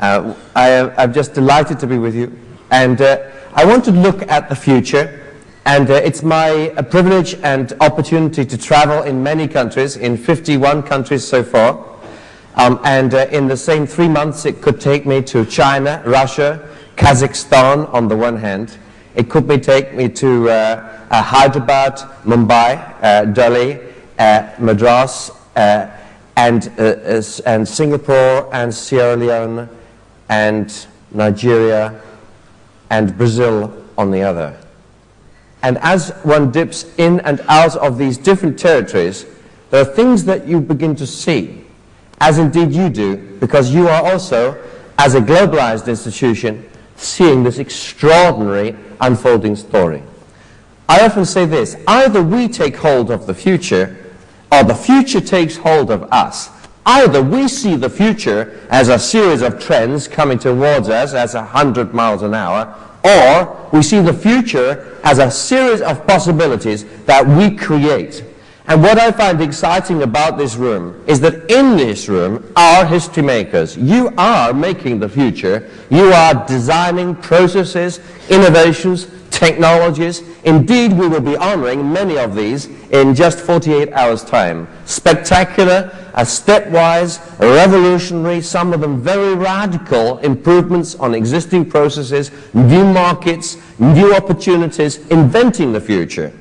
I'm just delighted to be with you. And I want to look at the future. And it's my privilege and opportunity to travel in many countries, in 51 countries so far. In the same 3 months, it could take me to China, Russia, Kazakhstan on the one hand. It could take me to Hyderabad, Mumbai, Delhi, Madras, and Singapore, and Sierra Leone, and Nigeria, and Brazil on the other. And as one dips in and out of these different territories, there are things that you begin to see, as indeed you do, because you are also, as a globalized institution, seeing this extraordinary unfolding story. I often say this: either we take hold of the future, or the future takes hold of us. Either we see the future as a series of trends coming towards us as 100 miles an hour, or we see the future as a series of possibilities that we create. And what I find exciting about this room is that in this room are history makers. You are making the future. You are designing processes, innovations, technologies. Indeed, we will be honoring many of these in just 48 hours' time. Spectacular, stepwise, revolutionary, some of them very radical improvements on existing processes, new markets, new opportunities, inventing the future.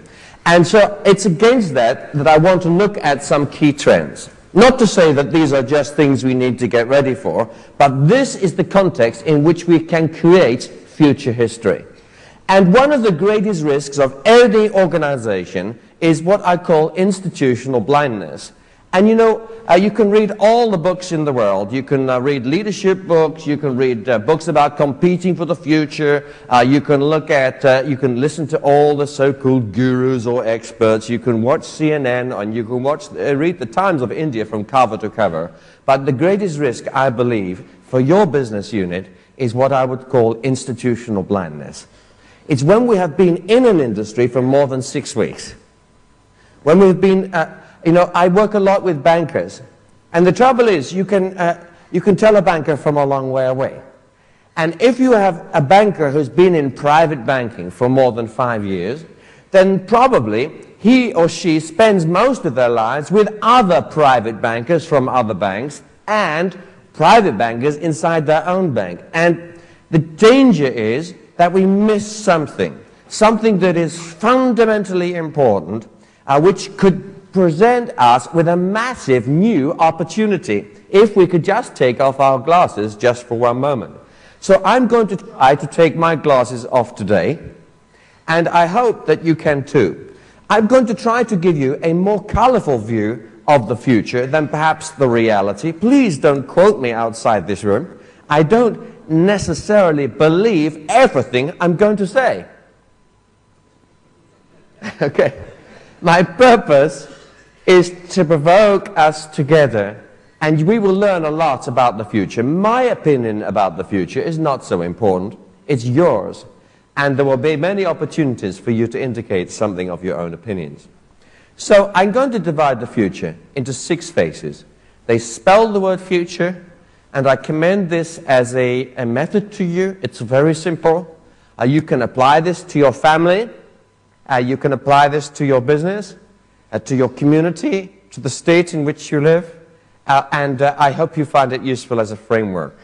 And so it's against that I want to look at some key trends. Not to say that these are just things we need to get ready for, but this is the context in which we can create future history. And one of the greatest risks of any organization is what I call institutional blindness. And you know, you can read all the books in the world. You can read leadership books. You can read books about competing for the future. You can you can listen to all the so-called gurus or experts. You can watch CNN, and you can read the Times of India from cover to cover. But the greatest risk, I believe, for your business unit is what I would call institutional blindness. It's when we have been in an industry for more than 6 weeks. When we've been, you know, I work a lot with bankers. And the trouble is, you can tell a banker from a long way away. And if you have a banker who's been in private banking for more than 5 years, then probably he or she spends most of their lives with other private bankers from other banks and private bankers inside their own bank. And the danger is that we miss something that is fundamentally important, which could present us with a massive new opportunity if we could just take off our glasses just for one moment. So I'm going to try to take my glasses off today, and I hope that you can too. I'm going to try to give you a more colorful view of the future than perhaps the reality. Please don't quote me outside this room. I don't necessarily believe everything I'm going to say. Okay. My purpose is to provoke us together, and we will learn a lot about the future. My opinion about the future is not so important. It's yours. And there will be many opportunities for you to indicate something of your own opinions. So I'm going to divide the future into 6 phases. They spell the word future, and I commend this as a method to you. It's very simple. You can apply this to your family. You can apply this to your business, to your community, to the state in which you live. And I hope you find it useful as a framework.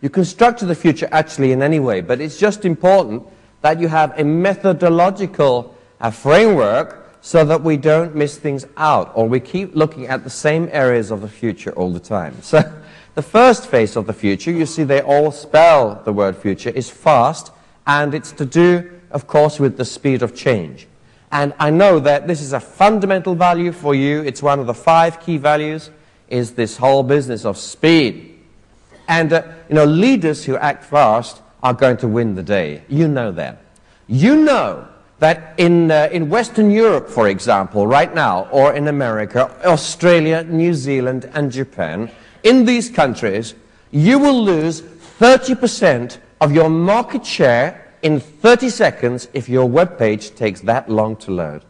You can structure the future actually in any way, but it's just important that you have a methodological framework so that we don't miss things out, or we keep looking at the same areas of the future all the time. So the first phase of the future, you see they all spell the word future, is fast, and it's to do, of course, with the speed of change. And I know that this is a fundamental value for you. It's one of the 5 key values, is this whole business of speed. And, you know, leaders who act fast are going to win the day. You know that. You know that in Western Europe, for example, right now, or in America, Australia, New Zealand, and Japan, in these countries, you will lose 30% of your market share in 30 seconds if your web page takes that long to load.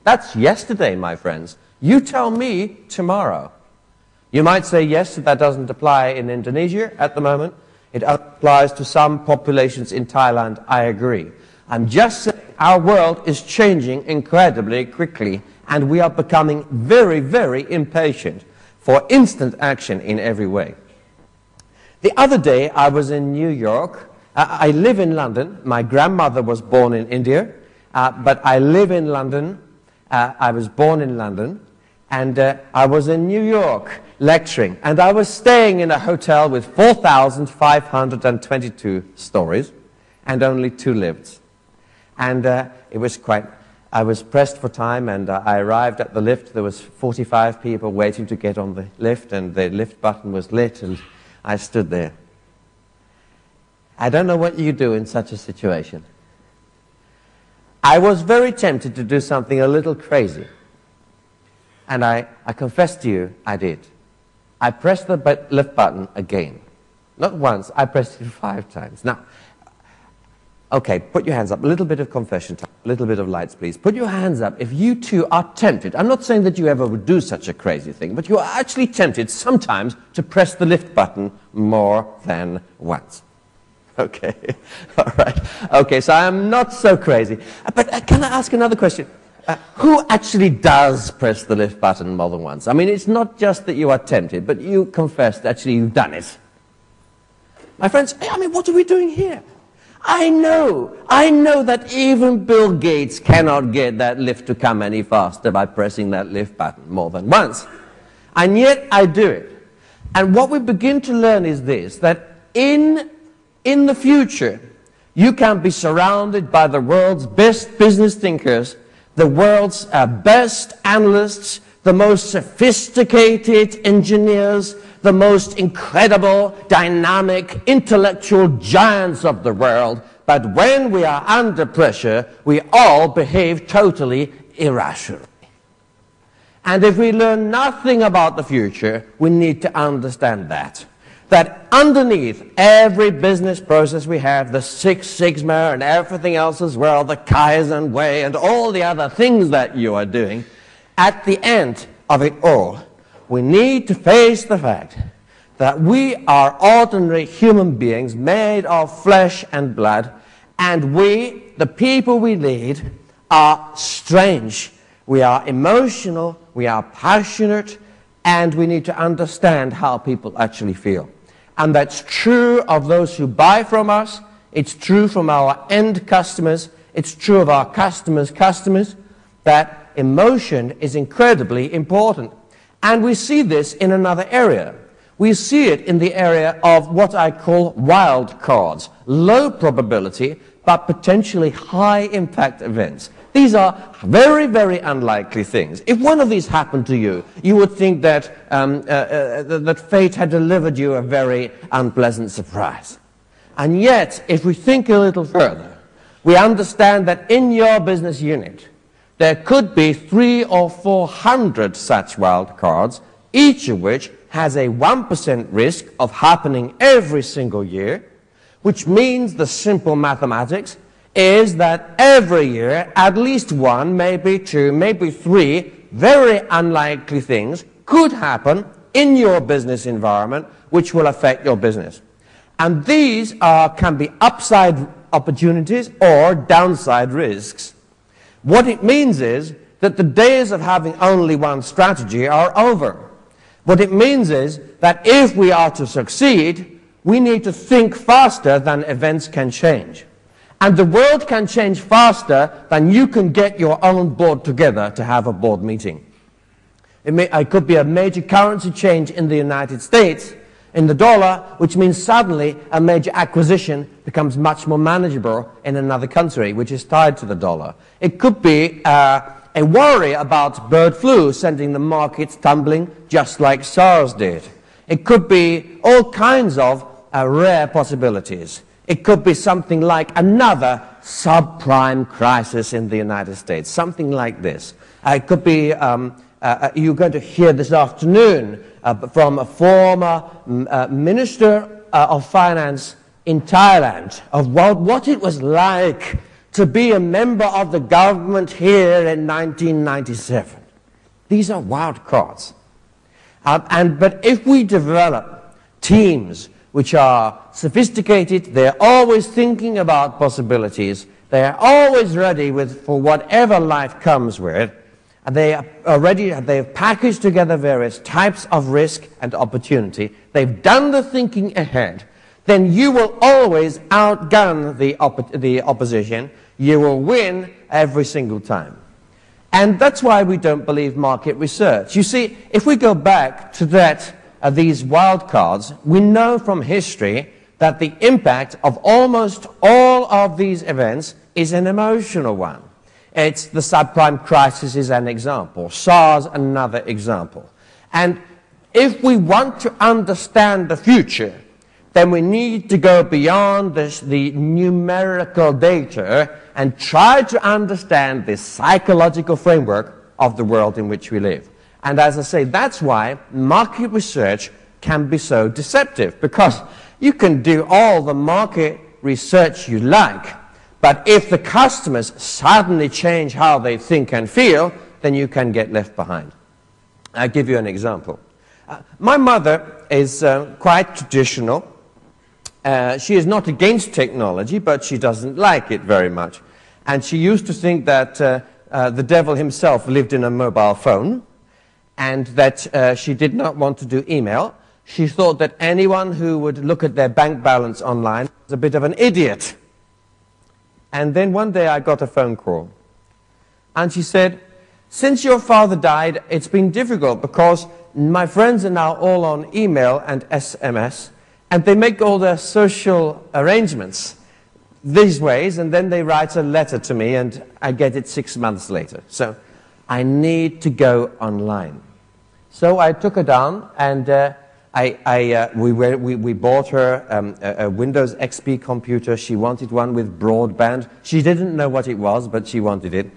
That's yesterday, my friends. You tell me tomorrow. You might say, yes, that doesn't apply in Indonesia at the moment. It applies to some populations in Thailand. I agree. I'm just saying our world is changing incredibly quickly, and we are becoming very, very impatient for instant action in every way. The other day, I was in New York. I live in London. My grandmother was born in India, but I live in London. I was born in London, and I was in New York lecturing, and I was staying in a hotel with 4,522 stories and only 2 lifts. And it was I was pressed for time, and I arrived at the lift. There was 45 people waiting to get on the lift, and the lift button was lit, and I stood there. I don't know what you do in such a situation. I was very tempted to do something a little crazy. And I confess to you, I did. I pressed the lift button again. Not once, I pressed it 5 times. Now, okay, put your hands up. A little bit of confession time. A little bit of lights, please. Put your hands up if you too are tempted. I'm not saying that you ever would do such a crazy thing, but you are actually tempted sometimes to press the lift button more than once. Okay, all right. Okay, so I'm not so crazy. But can I ask another question? Who actually does press the lift button more than once? I mean, it's not just that you are tempted, but you confess that actually you've done it. My friends, I mean, what are we doing here? I know that even Bill Gates cannot get that lift to come any faster by pressing that lift button more than once. And yet I do it. And what we begin to learn is this, that in the future, you can be surrounded by the world's best business thinkers, the world's best analysts, the most sophisticated engineers, the most incredible, dynamic, intellectual giants of the world. But when we are under pressure, we all behave totally irrationally. And if we learn nothing about the future, we need to understand that underneath every business process we have, the Six Sigma and everything else as well, the Kaizen way and all the other things that you are doing, at the end of it all, we need to face the fact that we are ordinary human beings made of flesh and blood, and we, the people we lead, are strange. We are emotional, we are passionate, and we need to understand how people actually feel. And that's true of those who buy from us, it's true from our end customers, it's true of our customers' customers, that emotion is incredibly important. And we see this in another area. We see it in the area of what I call wild cards, low probability, but potentially high impact events. These are very, very unlikely things. If one of these happened to you, you would think that, that fate had delivered you a very unpleasant surprise. And yet, if we think a little further, we understand that in your business unit, there could be 300 or 400 such wild cards, each of which has a 1% risk of happening every single year, which means the simple mathematics is that every year, at least 1, maybe 2, maybe 3 very unlikely things could happen in your business environment which will affect your business. And these can be upside opportunities or downside risks. What it means is that the days of having only one strategy are over. What it means is that if we are to succeed, we need to think faster than events can change. And the world can change faster than you can get your own board together to have a board meeting. It could be a major currency change in the United States, in the dollar, which means suddenly a major acquisition becomes much more manageable in another country, which is tied to the dollar. It could be a worry about bird flu sending the markets tumbling just like SARS did. It could be all kinds of rare possibilities. It could be something like another subprime crisis in the United States, something like this. It could be, you're going to hear this afternoon from a former Minister of Finance in Thailand of what it was like to be a member of the government here in 1997. These are wild cards. But if we develop teams which are sophisticated, they're always thinking about possibilities, they're always ready for whatever life comes with, and they have packaged together various types of risk and opportunity, they've done the thinking ahead, then you will always outgun the opposition. You will win every single time. And that's why we don't believe market research. You see, if we go back to these wild cards, we know from history that the impact of almost all of these events is an emotional one. It's the subprime crisis is an example, SARS another example. And if we want to understand the future, then we need to go beyond the numerical data and try to understand the psychological framework of the world in which we live. And as I say, that's why market research can be so deceptive, because you can do all the market research you like, but if the customers suddenly change how they think and feel, then you can get left behind. I'll give you an example. My mother is quite traditional. She is not against technology, but she doesn't like it very much. And she used to think that the devil himself lived in a mobile phone, and that she did not want to do email. She thought that anyone who would look at their bank balance online was a bit of an idiot. And then one day I got a phone call. And she said, "Since your father died, it's been difficult because my friends are now all on email and SMS, and they make all their social arrangements these ways, and then they write a letter to me, and I get it 6 months later. So I need to go online." So I took her down, and we bought her a Windows XP computer. She wanted one with broadband. She didn't know what it was, but she wanted it.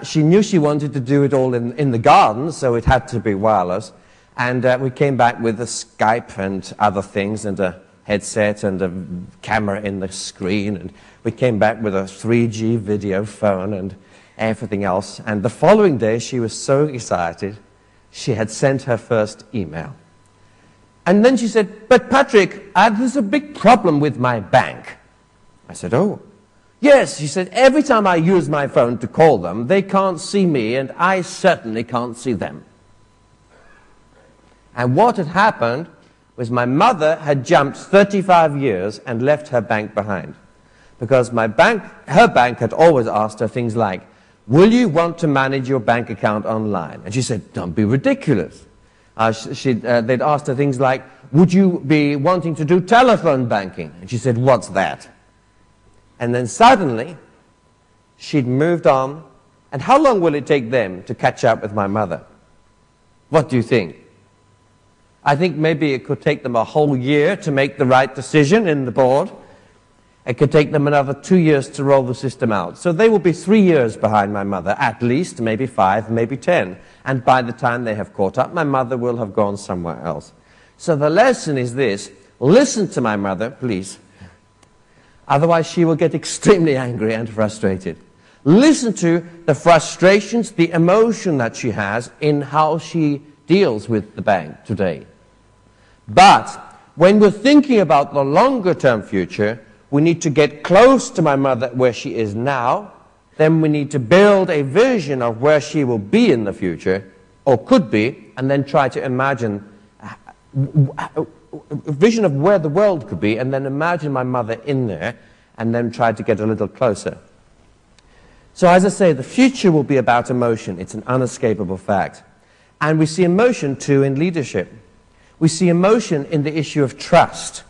She knew she wanted to do it all in the garden, so it had to be wireless. And we came back with a Skype and other things, and a headset and a camera in the screen. And we came back with a 3G video phone and everything else. And the following day, she was so excited, she had sent her first email. And then she said, "But Patrick, there's a big problem with my bank." I said, "Oh." "Yes," she said, "every time I use my phone to call them, they can't see me, and I certainly can't see them." And what had happened was my mother had jumped 35 years and left her bank behind. Because her bank had always asked her things like, "Will you want to manage your bank account online?" And she said, "Don't be ridiculous." They'd asked her things like, "Would you be wanting to do telephone banking?" And she said, "What's that?" And then suddenly, she'd moved on. And how long will it take them to catch up with my mother? What do you think? I think maybe it could take them a whole year to make the right decision in the board. It could take them another 2 years to roll the system out. So they will be 3 years behind my mother, at least, maybe 5, maybe 10. And by the time they have caught up, my mother will have gone somewhere else. So the lesson is this: listen to my mother, please. Otherwise, she will get extremely angry and frustrated. Listen to the frustrations, the emotion that she has in how she deals with the bank today. But when we're thinking about the longer-term future, we need to get close to my mother where she is now. Then we need to build a vision of where she will be in the future, or could be, and then try to imagine a vision of where the world could be, and then imagine my mother in there, and then try to get a little closer. So as I say, the future will be about emotion. It's an unescapable fact. And we see emotion too in leadership. We see emotion in the issue of trust.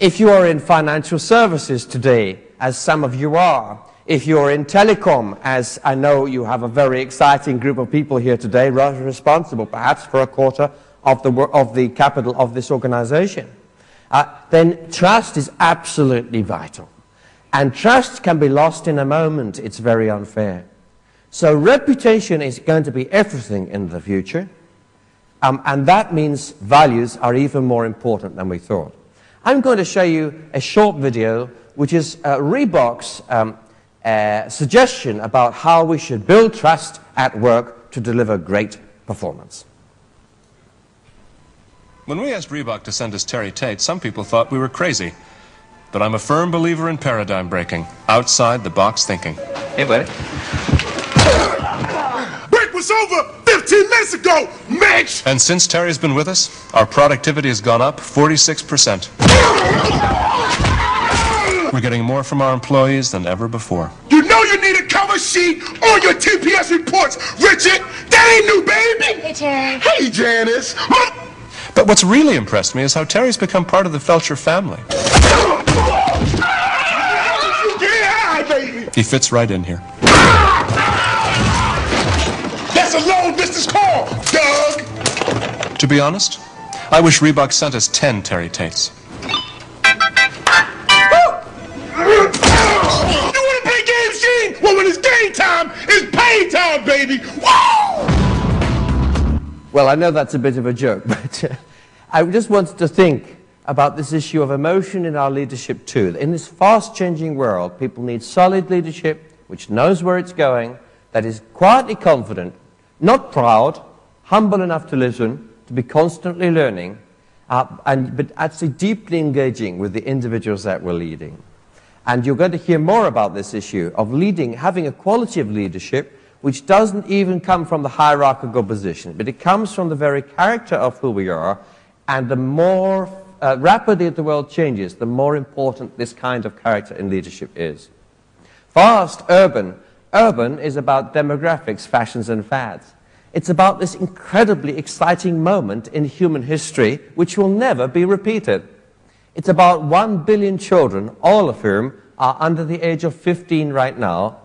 If you are in financial services today, as some of you are, if you're in telecom, as I know you have a very exciting group of people here today, rather responsible perhaps for a quarter of the capital of this organization, then trust is absolutely vital. And trust can be lost in a moment. It's very unfair. So reputation is going to be everything in the future, and that means values are even more important than we thought. I'm going to show you a short video, which is Reebok's suggestion about how we should build trust at work to deliver great performance. When we asked Reebok to send us Terry Tate, some people thought we were crazy. But I'm a firm believer in paradigm breaking, outside the box thinking. Hey, buddy. Break was over 15 minutes ago, Mitch! And since Terry's been with us, our productivity has gone up 46%. We're getting more from our employees than ever before. You know you need a cover sheet on your TPS reports, Richard! That ain't new, baby! Hey, Terry. Hey, Janice! But what's really impressed me is how Terry's become part of the Felcher family. Yeah, baby! He fits right in here. That's a long distance call, Doug! To be honest, I wish Reebok sent us 10 Terry Tates. Well, when it's game time, it's pay time, baby! Woo! Well, I know that's a bit of a joke, but I just wanted to think about this issue of emotion in our leadership too. In this fast-changing world, people need solid leadership which knows where it's going, that is quietly confident, not proud, humble enough to listen, to be constantly learning, but actually deeply engaging with the individuals that we're leading. And you're going to hear more about this issue of leading, having a quality of leadership which doesn't even come from the hierarchical position, but it comes from the very character of who we are, and the more rapidly the world changes, the more important this kind of character in leadership is. Fast, urban. Urban is about demographics, fashions, and fads. It's about this incredibly exciting moment in human history which will never be repeated. It's about 1 billion children, all of whom are under the age of 15 right now,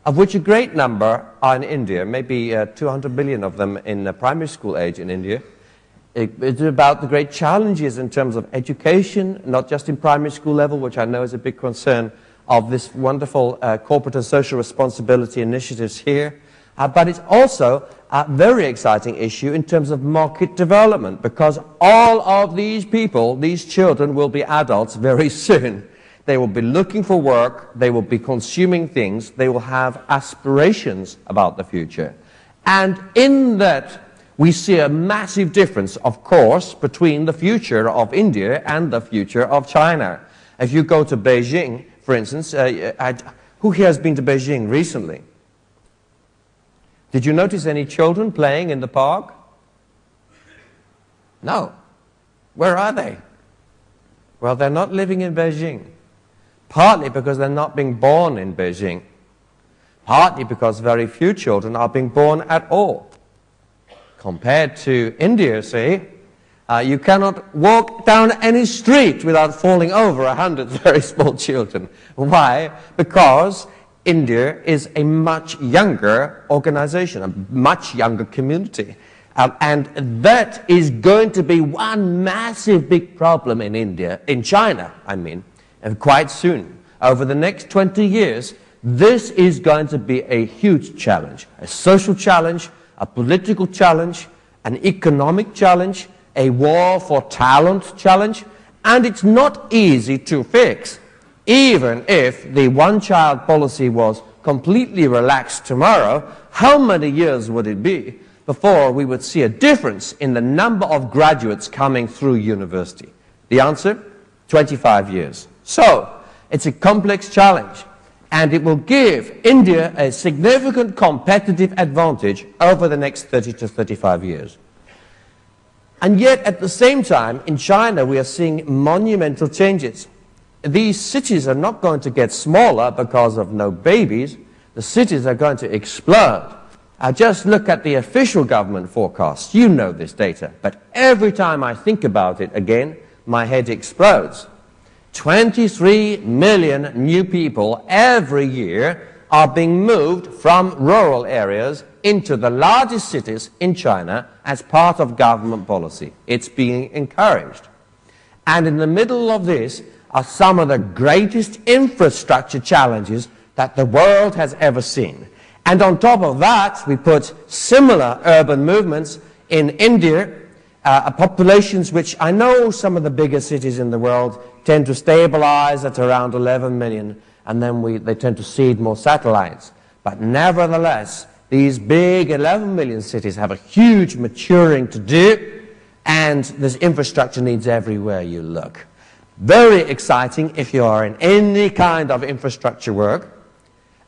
of which a great number are in India, maybe 200 million of them in primary school age in India. It's about the great challenges in terms of education, not just in primary school level, which I know is a big concern of this wonderful corporate and social responsibility initiatives here. But it's also a very exciting issue in terms of market development, because all of these people, these children, will be adults very soon. They will be looking for work, they will be consuming things, they will have aspirations about the future. And in that, we see a massive difference, of course, between the future of India and the future of China. If you go to Beijing, for instance, who here has been to Beijing recently? Did you notice any children playing in the park? No. Where are they? Well, they're not living in Beijing. Partly because they're not being born in Beijing. Partly because very few children are being born at all. Compared to India, say, you cannot walk down any street without falling over 100 very small children. Why? Because India is a much younger organization, a much younger community. And that is going to be one massive big problem in India, in China, I mean, quite soon. Over the next 20 years, this is going to be a huge challenge, a social challenge, a political challenge, an economic challenge, a war for talent challenge, and it's not easy to fix. Even if the one-child policy was completely relaxed tomorrow, how many years would it be before we would see a difference in the number of graduates coming through university? The answer? 25 years. So, it's a complex challenge, and it will give India a significant competitive advantage over the next 30 to 35 years. And yet, at the same time, in China, we are seeing monumental changes. These cities are not going to get smaller because of no babies. The cities are going to explode. Just look at the official government forecasts. You know this data. But every time I think about it again, my head explodes. 23 million new people every year are being moved from rural areas into the largest cities in China as part of government policy. It's being encouraged. And in the middle of this are some of the greatest infrastructure challenges that the world has ever seen. And on top of that, we put similar urban movements in India, populations which I know some of the bigger cities in the world tend to stabilize at around 11 million, and then they tend to seed more satellites. But nevertheless, these big 11 million cities have a huge maturing to do, and there's infrastructure needs everywhere you look. Very exciting if you are in any kind of infrastructure work,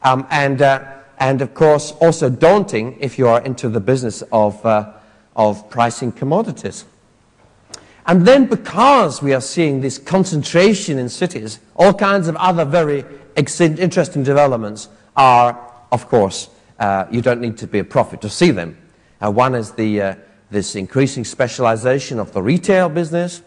and of course also daunting if you are into the business of pricing commodities. And then because we are seeing this concentration in cities, all kinds of other very interesting developments are, of course, you don't need to be a prophet to see them. One is this increasing specialization of the retail business.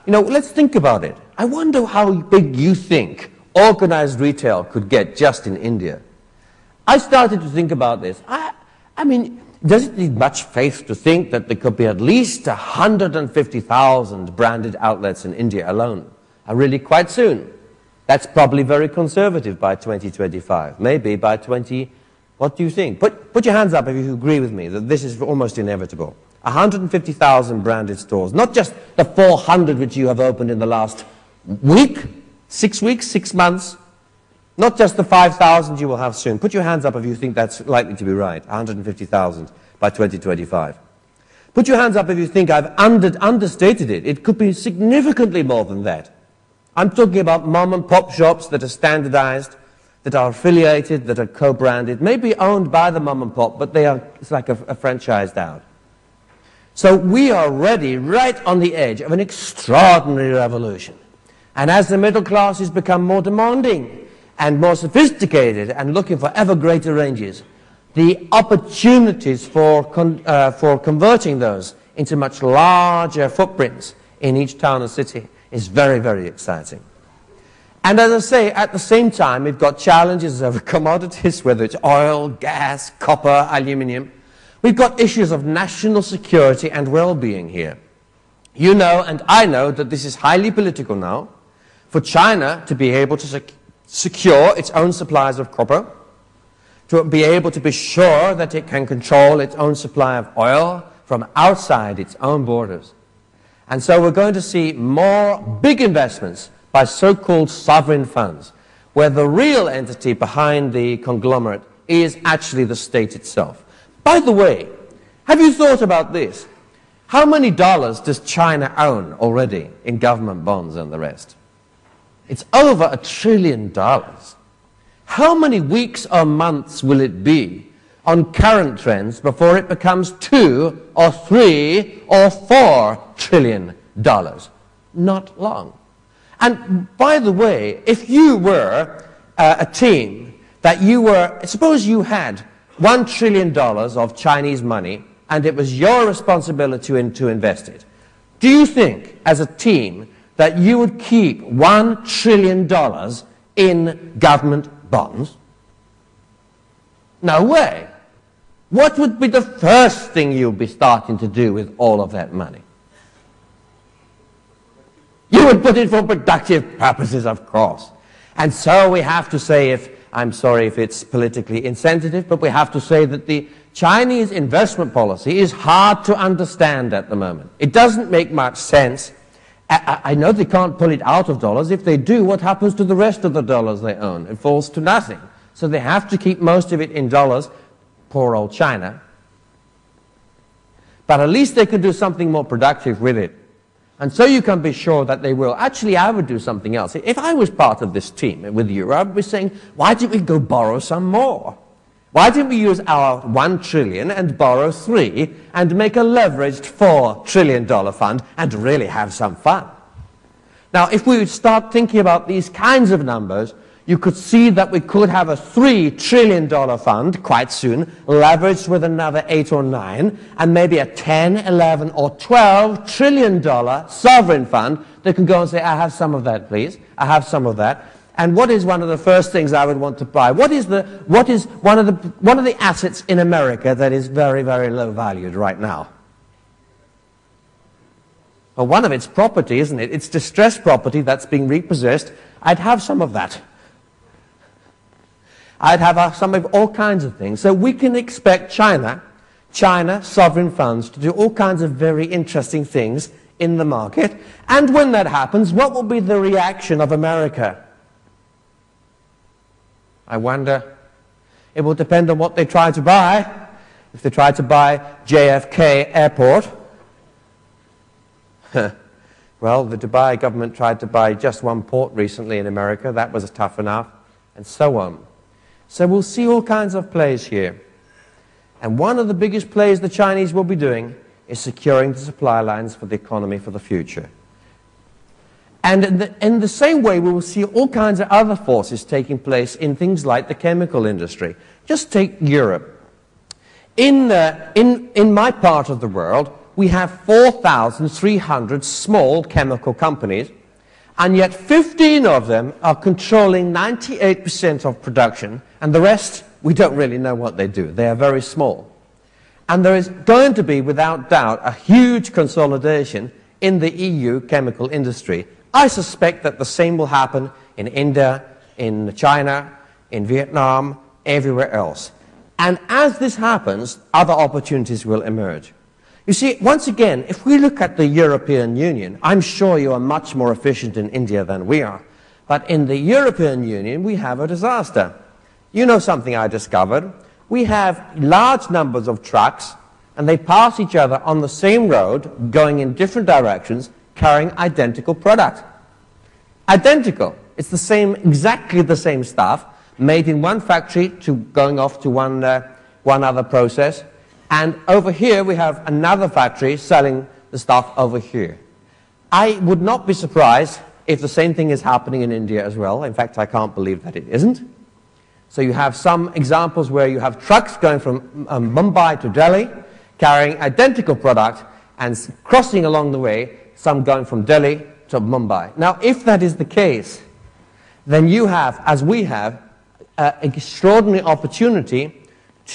Let's think about it. I wonder how big you think organized retail could get just in India. I started to think about this. I mean, does it need much faith to think that there could be at least 150,000 branded outlets in India alone? Really quite soon. That's probably very conservative by 2025. Maybe by 20... What do you think? Put your hands up if you agree with me that this is almost inevitable. 150,000 branded stores. Not just the 400 which you have opened in the last week, 6 weeks, 6 months. Not just the 5,000 you will have soon. Put your hands up if you think that's likely to be right. 150,000 by 2025. Put your hands up if you think I've understated it. It could be significantly more than that. I'm talking about mom and pop shops that are standardized, that are affiliated, that are co-branded, maybe owned by the mom and pop, but it's like a franchised out. So we are ready, right on the edge of an extraordinary revolution. And as the middle classes become more demanding and more sophisticated and looking for ever greater ranges, the opportunities for converting those into much larger footprints in each town and city is very, very exciting. And as I say, at the same time, we've got challenges over commodities, whether it's oil, gas, copper, aluminium. We've got issues of national security and well-being here. You know, and I know, that this is highly political now. For China to be able to secure its own supplies of copper, to be able to be sure that it can control its own supply of oil from outside its own borders. And so we're going to see more big investments by so-called sovereign funds, where the real entity behind the conglomerate is actually the state itself. By the way, have you thought about this? How many dollars does China own already in government bonds and the rest? It's over $1 trillion. How many weeks or months will it be on current trends before it becomes $2 or $3 or $4 trillion? Not long. And by the way, if you were a team that suppose you had $1 trillion of Chinese money and it was your responsibility to invest it, do you think, as a team, that you would keep $1 trillion in government bonds? No way. What would be the first thing you'd be starting to do with all of that money? You would put it for productive purposes, of course. And so we have to say, I'm sorry if it's politically insensitive, but we have to say that the Chinese investment policy is hard to understand at the moment. It doesn't make much sense. I know they can't pull it out of dollars. If they do, what happens to the rest of the dollars they own? It falls to nothing. So they have to keep most of it in dollars. Poor old China. But at least they can do something more productive with it. And so you can be sure that they will. Actually, I would do something else. If I was part of this team with you, I would be saying, why didn't we go borrow some more? Why didn't we use our $1 trillion and borrow 3 and make a leveraged $4 trillion fund and really have some fun? Now, if we would start thinking about these kinds of numbers, you could see that we could have a $3 trillion fund quite soon, leveraged with another 8 or 9, and maybe a 10, 11, or 12 trillion dollar sovereign fund that can go and say, I have some of that, please. I have some of that. And what is one of the first things I would want to buy? What is one of the assets in America that is very, very low valued right now? Well, one of its property, isn't it? It's distressed property that's being repossessed. I'd have some of that. I'd have some of all kinds of things. So we can expect China sovereign funds to do all kinds of very interesting things in the market. And when that happens, what will be the reaction of America? I wonder. It will depend on what they try to buy. If they try to buy JFK Airport, Well, the Dubai government tried to buy just one port recently in America. That was tough enough, and so on. So we'll see all kinds of plays here. And one of the biggest plays the Chinese will be doing is securing the supply lines for the economy for the future. And in the same way, we will see all kinds of other forces taking place in things like the chemical industry. Just take Europe. In my part of the world, we have 4,300 small chemical companies, and yet 15 of them are controlling 98% of production, and the rest, we don't really know what they do. They are very small. And there is going to be, without doubt, a huge consolidation in the EU chemical industry. I suspect that the same will happen in India, in China, in Vietnam, everywhere else. And as this happens, other opportunities will emerge. You see, once again, if we look at the European Union, I'm sure you are much more efficient in India than we are. But in the European Union, we have a disaster. You know something I discovered? We have large numbers of trucks, and they pass each other on the same road, going in different directions, carrying identical product. Identical. It's the same, exactly the same stuff, made in one factory to going off to one other process. And over here we have another factory selling the stuff over here. I would not be surprised if the same thing is happening in India as well. In fact, I can't believe that it isn't. So you have some examples where you have trucks going from Mumbai to Delhi, carrying identical product, and crossing along the way, some going from Delhi to Mumbai. Now, if that is the case, then you have, as we have, an extraordinary opportunity,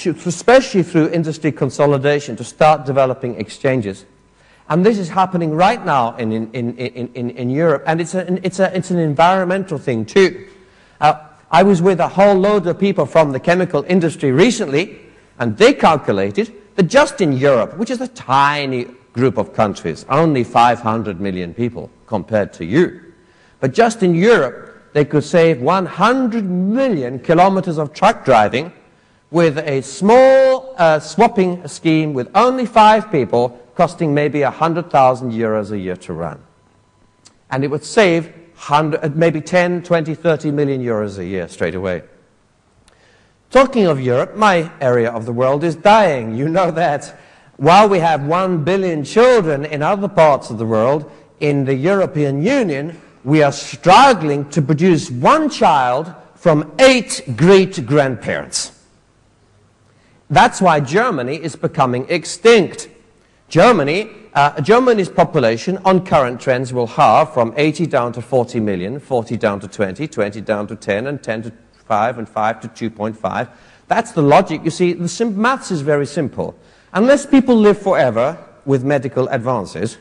especially through industry consolidation, to start developing exchanges. And this is happening right now in Europe, and it's an environmental thing too. I was with a whole load of people from the chemical industry recently, and they calculated that just in Europe, which is a tiny group of countries, only 500 million people compared to you, but just in Europe, they could save 100 million kilometers of truck driving with a small swapping scheme with only 5 people, costing maybe 100,000 euros a year to run. And it would save maybe 10, 20, 30 million euros a year straight away. Talking of Europe, my area of the world is dying. You know that. While we have 1 billion children in other parts of the world, in the European Union, we are struggling to produce 1 child from 8 great-grandparents. That's why Germany is becoming extinct. Germany's population on current trends will halve from 80 down to 40 million, 40 down to 20, 20 down to 10, and 10 to 5, and 5 to 2.5. That's the logic. You see, the maths is very simple. Unless people live forever with medical advances,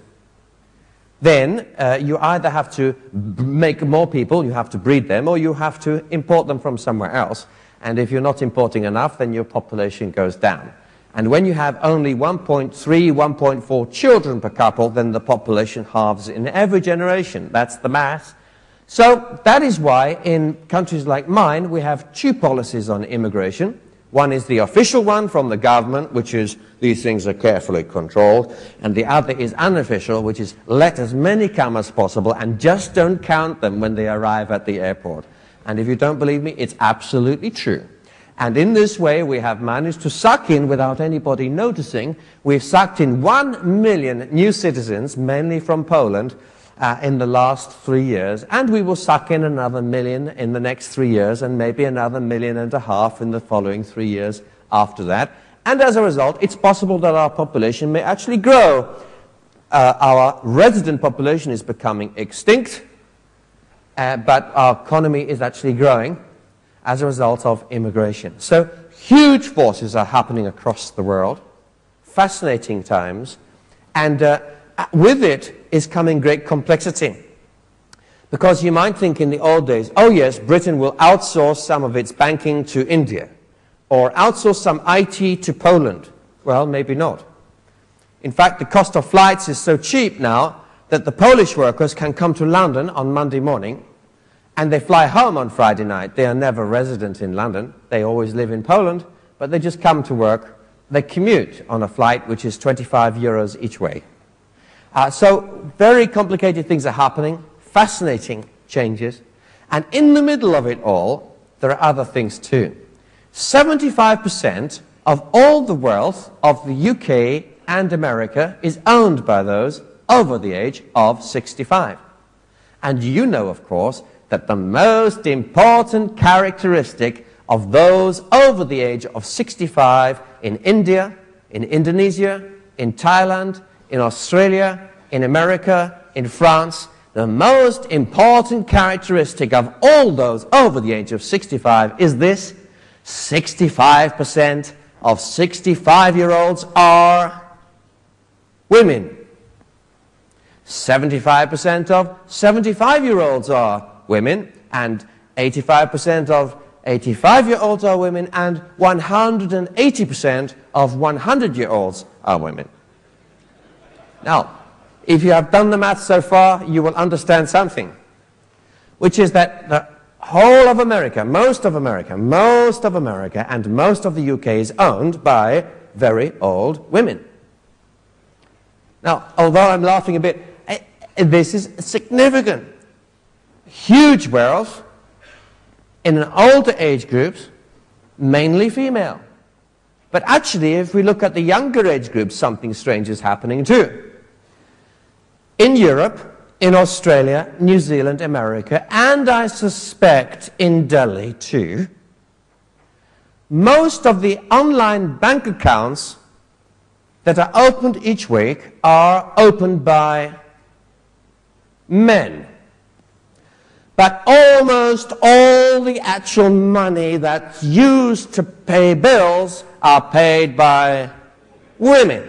then you either have to make more people, you have to breed them, or you have to import them from somewhere else. And if you're not importing enough, then your population goes down. And when you have only 1.3, 1.4 children per couple, then the population halves in every generation. That's the math. So that is why in countries like mine, we have 2 policies on immigration. One is the official one from the government, which is these things are carefully controlled. And the other is unofficial, which is let as many come as possible and just don't count them when they arrive at the airport. And if you don't believe me, it's absolutely true. And in this way, we have managed to suck in, without anybody noticing, we've sucked in 1 million new citizens, mainly from Poland, in the last 3 years. And we will suck in another million in the next 3 years, and maybe another 1.5 million in the following 3 years after that. And as a result, it's possible that our population may actually grow. Our resident population is becoming extinct, but our economy is actually growing as a result of immigration. So huge forces are happening across the world, fascinating times, and with it is coming great complexity. Because you might think in the old days, oh yes, Britain will outsource some of its banking to India, or outsource some IT to Poland. Well, maybe not. In fact, the cost of flights is so cheap now that the Polish workers can come to London on Monday morning, and they fly home on Friday night. They are never resident in London. They always live in Poland, but they just come to work. They commute on a flight which is 25 euros each way. So very complicated things are happening, fascinating changes, and in the middle of it all, there are other things too. 75% of all the wealth of the UK and America is owned by those over the age of 65. And you know, of course, that the most important characteristic of those over the age of 65 in India, in Indonesia, in Thailand, in Australia, in America, in France, the most important characteristic of all those over the age of 65 is this: 65% of 65-year-olds are women. 75% of 75-year-olds are women, and 85% of 85-year-olds are women, and 180% of 100-year-olds are women. Now, if you have done the math so far, you will understand something, which is that the whole of America, most of America, and most of the UK is owned by very old women. Now, although I'm laughing a bit, this is significant. Huge wealth in an older age groups, mainly female. But actually, if we look at the younger age groups, something strange is happening too. In Europe, in Australia, New Zealand, America, and I suspect in Delhi too, most of the online bank accounts that are opened each week are opened by men. But almost all the actual money that's used to pay bills are paid by women.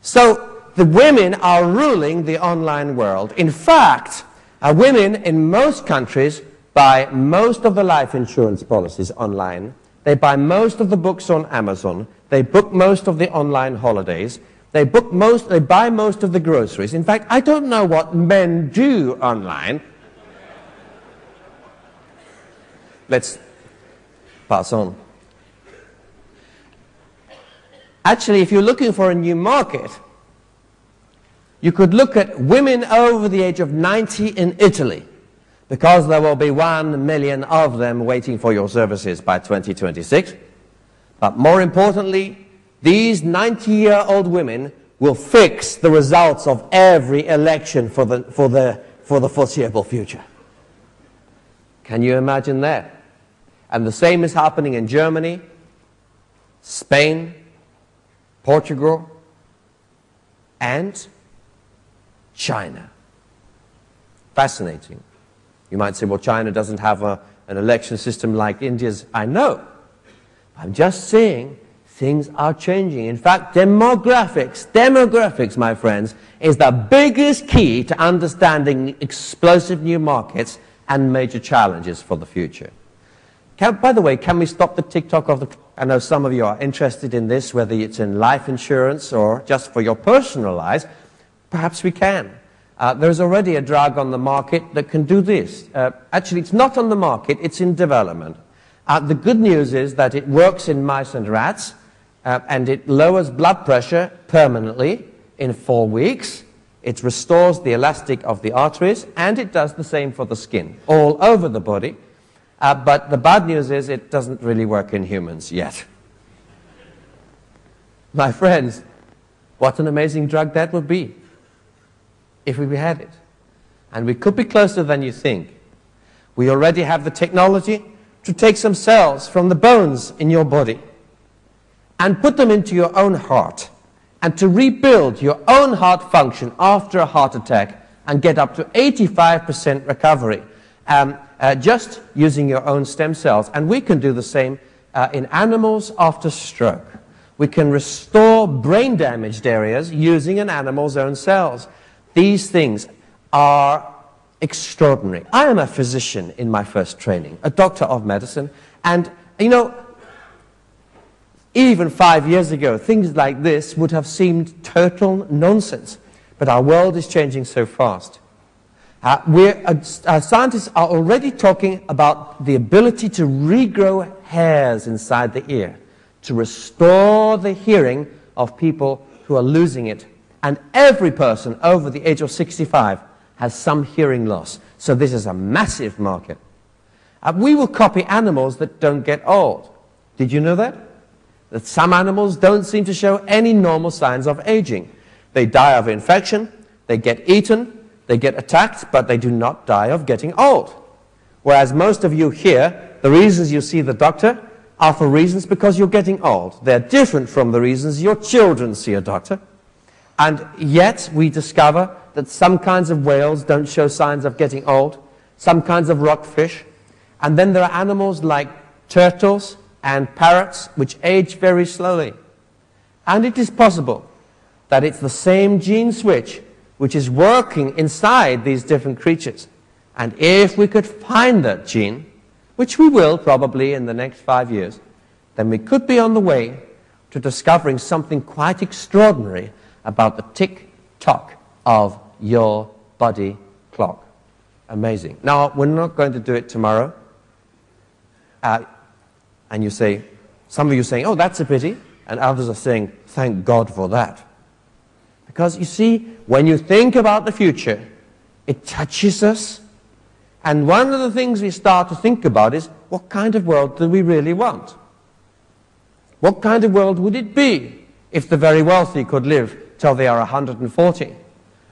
So the women are ruling the online world. In fact, women in most countries buy most of the life insurance policies online. They buy most of the books on Amazon. They book most of the online holidays. They buy most of the groceries. In fact, I don't know what men do online. Let's pass on. Actually, if you're looking for a new market, you could look at women over the age of 90 in Italy, because there will be 1 million of them waiting for your services by 2026. But more importantly, these 90-year-old women will fix the results of every election for the foreseeable future. Can you imagine that? And the same is happening in Germany, Spain, Portugal, and China. Fascinating. You might say, well, China doesn't have an election system like India's. I know. I'm just saying things are changing. In fact, demographics, my friends, is the biggest key to understanding explosive new markets and major challenges for the future. By the way, can we stop the tick-tock of the clock? I know some of you are interested in this, whether it's in life insurance or just for your personal lives. Perhaps we can. There's already a drug on the market that can do this. Actually, it's not on the market, it's in development. The good news is that it works in mice and rats, and it lowers blood pressure permanently in 4 weeks. It restores the elastic of the arteries, and it does the same for the skin, all over the body. But the bad news is it doesn't really work in humans yet. My friends, what an amazing drug that would be if we had it. And we could be closer than you think. We already have the technology to take some cells from the bones in your body and put them into your own heart, and to rebuild your own heart function after a heart attack and get up to 85% recovery. Just using your own stem cells. And we can do the same in animals after stroke. We can restore brain damaged areas using an animal's own cells. These things are extraordinary. I am a physician in my first training, a doctor of medicine, and you know, even 5 years ago, things like this would have seemed total nonsense. But our world is changing so fast. Scientists are already talking about the ability to regrow hairs inside the ear, to restore the hearing of people who are losing it And every person over the age of 65 has some hearing loss. So this is a massive market. We will copy animals that don't get old. Did you know that? That some animals don't seem to show any normal signs of aging. They die of infection, they get eaten, they get attacked, but they do not die of getting old. Whereas most of you here, the reasons you see the doctor are for reasons because you're getting old. They're different from the reasons your children see a doctor. And yet we discover that some kinds of whales don't show signs of getting old, some kinds of rockfish, and then there are animals like turtles and parrots which age very slowly. And it is possible that it's the same gene switch which is working inside these different creatures. And if we could find that gene, which we will probably in the next 5 years, then we could be on the way to discovering something quite extraordinary about the tick-tock of your body clock. Amazing. Now, we're not going to do it tomorrow. And you say, some of you are saying, oh, that's a pity. And others are saying, thank God for that. Because you see, when you think about the future, it touches us. And one of the things we start to think about is, what kind of world do we really want? What kind of world would it be if the very wealthy could live till they are 140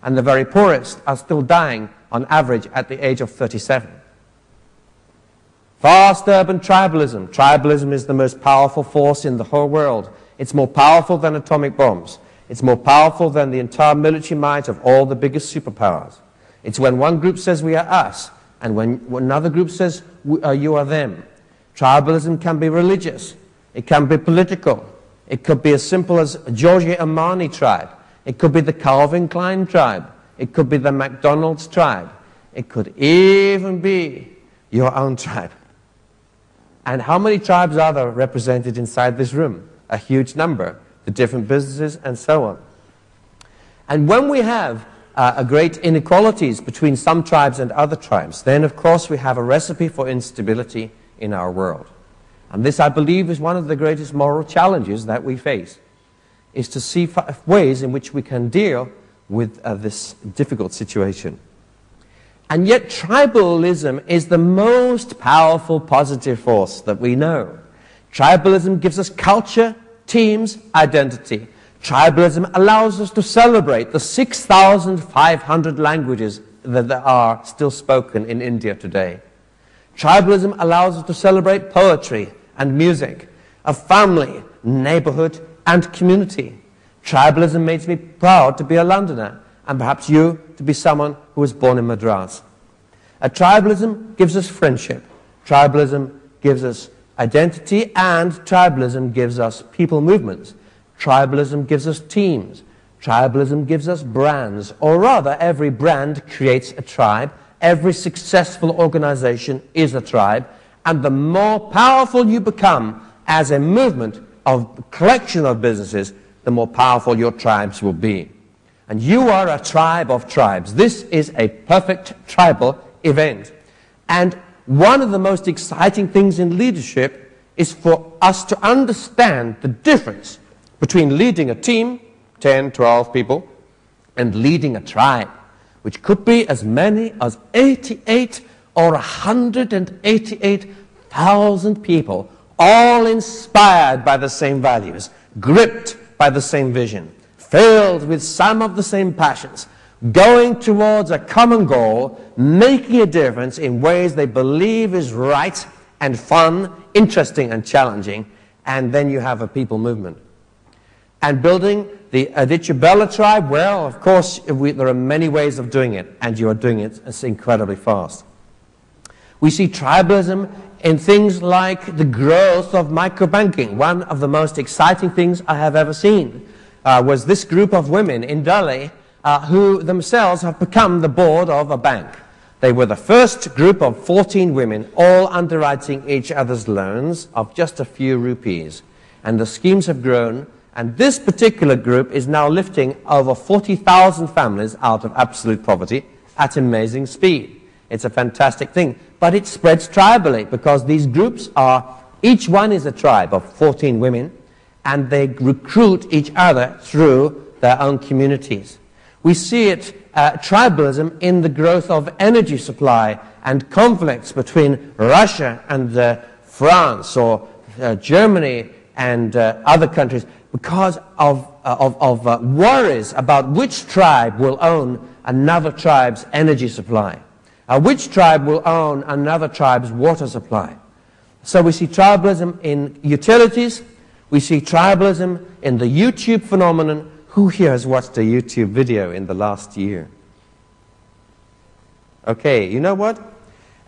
and the very poorest are still dying on average at the age of 37? Vast urban tribalism. Tribalism is the most powerful force in the whole world. It's more powerful than atomic bombs. It's more powerful than the entire military might of all the biggest superpowers. It's when one group says we are us, and when another group says you are them. Tribalism can be religious. It can be political. It could be as simple as a Giorgio Armani tribe. It could be the Calvin Klein tribe. It could be the McDonald's tribe. It could even be your own tribe. And how many tribes are there represented inside this room? A huge number, the different businesses and so on. And when we have great inequalities between some tribes and other tribes, then of course we have a recipe for instability in our world. And this, I believe, is one of the greatest moral challenges that we face, is to see ways in which we can deal with this difficult situation. And yet tribalism is the most powerful positive force that we know. Tribalism gives us culture, teams, identity. Tribalism allows us to celebrate the 6,500 languages that are still spoken in India today. Tribalism allows us to celebrate poetry and music, a family, neighborhood, and community. Tribalism makes me proud to be a Londoner, and perhaps you to be someone who was born in Madras. Tribalism gives us friendship. Tribalism gives us identity, and tribalism gives us people movements. Tribalism gives us teams. Tribalism gives us brands, or rather, every brand creates a tribe. Every successful organization is a tribe, and the more powerful you become as a movement of collection of businesses, the more powerful your tribes will be. And you are a tribe of tribes. This is a perfect tribal event. And one of the most exciting things in leadership is for us to understand the difference between leading a team, 10, 12 people, and leading a tribe, which could be as many as 88 or 188,000 people, all inspired by the same values, gripped by the same vision, filled with some of the same passions, going towards a common goal, making a difference in ways they believe is right and fun, interesting and challenging, and then you have a people movement. And building the Aditya Bella tribe, well, of course, there are many ways of doing it, and you are doing it incredibly fast. We see tribalism in things like the growth of microbanking. One of the most exciting things I have ever seen was this group of women in Delhi who themselves have become the board of a bank. They were the first group of 14 women, all underwriting each other's loans of just a few rupees. And the schemes have grown, and this particular group is now lifting over 40,000 families out of absolute poverty at amazing speed. It's a fantastic thing. But it spreads tribally, because these groups are, each one is a tribe of 14 women, and they recruit each other through their own communities. We see it, tribalism, in the growth of energy supply and conflicts between Russia and France or Germany and other countries because of worries about which tribe will own another tribe's energy supply, which tribe will own another tribe's water supply. So we see tribalism in utilities, we see tribalism in the YouTube phenomenon. Who here has watched a YouTube video in the last year? Okay, you know what?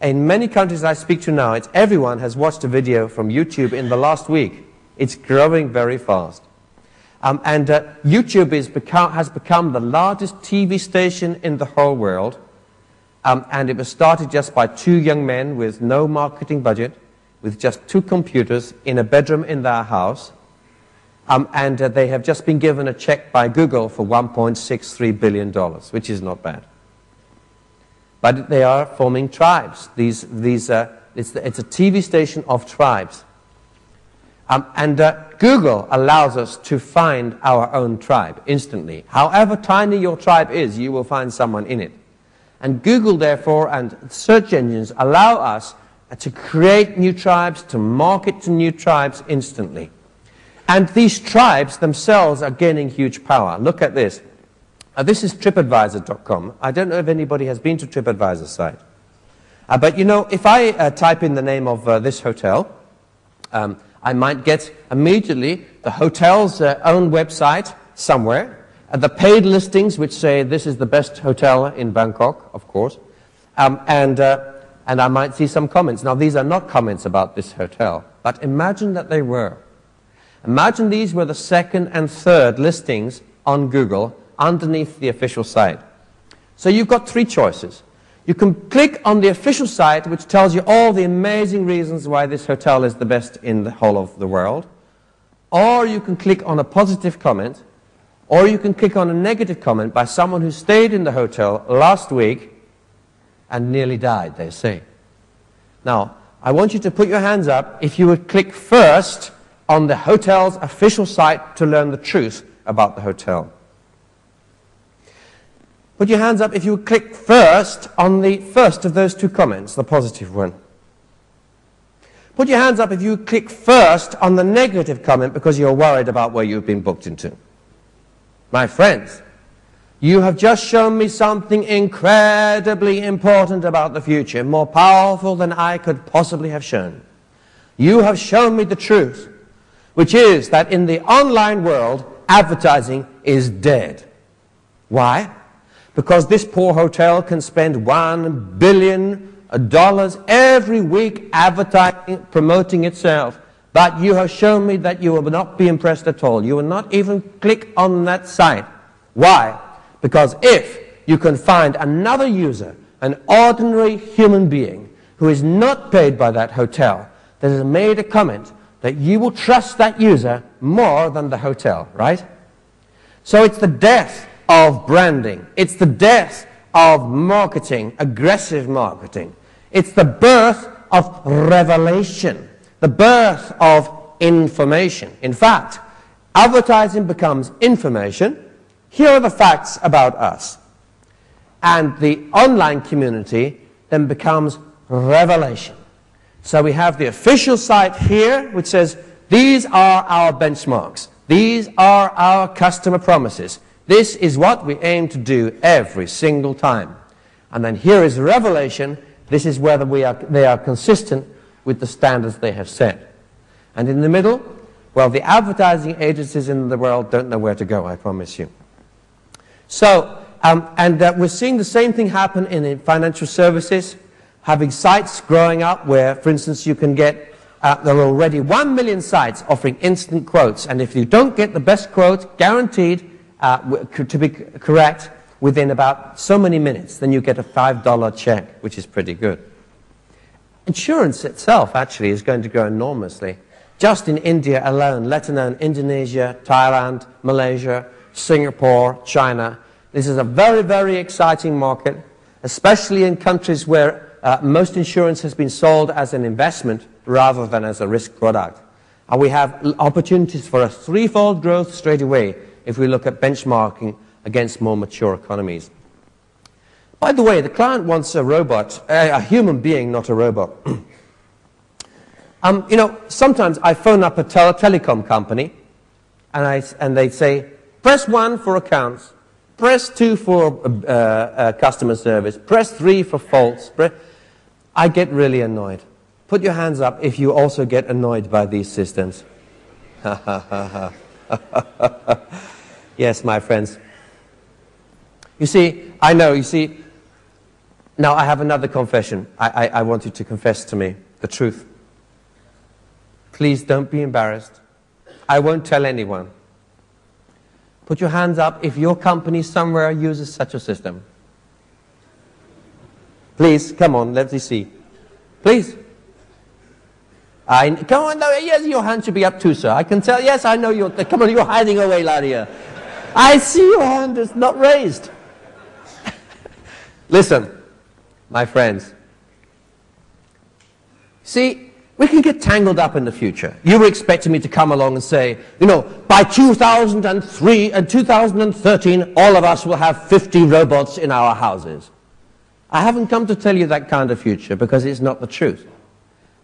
In many countries I speak to now, everyone has watched a video from YouTube in the last week. It's growing very fast. YouTube has become the largest TV station in the whole world. And it was started just by two young men with no marketing budget, with just two computers in a bedroom in their house. They have just been given a check by Google for $1.63 billion, which is not bad. But they are forming tribes. It's a TV station of tribes. Google allows us to find our own tribe instantly. However tiny your tribe is, you will find someone in it. And Google, therefore, and search engines allow us to create new tribes, to market to new tribes instantly. And these tribes themselves are gaining huge power. Look at this. This is TripAdvisor.com. I don't know if anybody has been to TripAdvisor's site. But you know, if I type in the name of this hotel, I might get immediately the hotel's own website somewhere, the paid listings which say this is the best hotel in Bangkok, of course, and I might see some comments. Now, these are not comments about this hotel, but imagine that they were. Imagine these were the second and third listings on Google underneath the official site. So you've got three choices. You can click on the official site, which tells you all the amazing reasons why this hotel is the best in the whole of the world. Or you can click on a positive comment, or you can click on a negative comment by someone who stayed in the hotel last week and nearly died, they say. Now, I want you to put your hands up if you would click first on the hotel's official site to learn the truth about the hotel. Put your hands up if you would click first on the first of those two comments, the positive one. Put your hands up if you would click first on the negative comment because you're worried about where you've been booked into. My friends, you have just shown me something incredibly important about the future, more powerful than I could possibly have shown. You have shown me the truth, which is that in the online world, advertising is dead. Why? Because this poor hotel can spend $1 billion every week advertising, promoting itself. But you have shown me that you will not be impressed at all. You will not even click on that site. Why? Because if you can find another user, an ordinary human being, who is not paid by that hotel, that has made a comment, that you will trust that user more than the hotel, right? So it's the death of branding. It's the death of marketing, aggressive marketing. It's the birth of revelation, the birth of information. In fact, advertising becomes information. Here are the facts about us. And the online community then becomes revelation. So we have the official site here, which says, these are our benchmarks. These are our customer promises. This is what we aim to do every single time. And then here is revelation. This is whether they are consistent with the standards they have set. And in the middle, well, the advertising agencies in the world don't know where to go, I promise you. So, we're seeing the same thing happen in financial services, having sites growing up where, for instance, you can get, there are already 1 million sites offering instant quotes, and if you don't get the best quote, guaranteed to be correct within about so many minutes, then you get a $5 check, which is pretty good. Insurance itself actually is going to grow enormously. Just in India alone, let alone Indonesia, Thailand, Malaysia, Singapore, China. This is a very, very exciting market, especially in countries where most insurance has been sold as an investment rather than as a risk product. And we have opportunities for a threefold growth straight away if we look at benchmarking against more mature economies. By the way, the client wants a robot, a human being, not a robot. You know, sometimes I phone up a telecom company, and they say, press 1 for accounts, press 2 for customer service, press 3 for faults. I get really annoyed. Put your hands up if you also get annoyed by these systems. Yes, my friends. You see, I know, you see, now I have another confession. I want you to confess to me the truth. Please don't be embarrassed. I won't tell anyone. Put your hands up if your company somewhere uses such a system. Please, come on, let me see. Please. Come on, no, yes, your hand should be up too, sir. I can tell, yes, I know you're, come on, you're hiding away, Ladia. I see your hand is not raised. Listen, my friends. See, we can get tangled up in the future. You were expecting me to come along and say, you know, by 2003 and 2013, all of us will have 50 robots in our houses. I haven't come to tell you that kind of future because it's not the truth.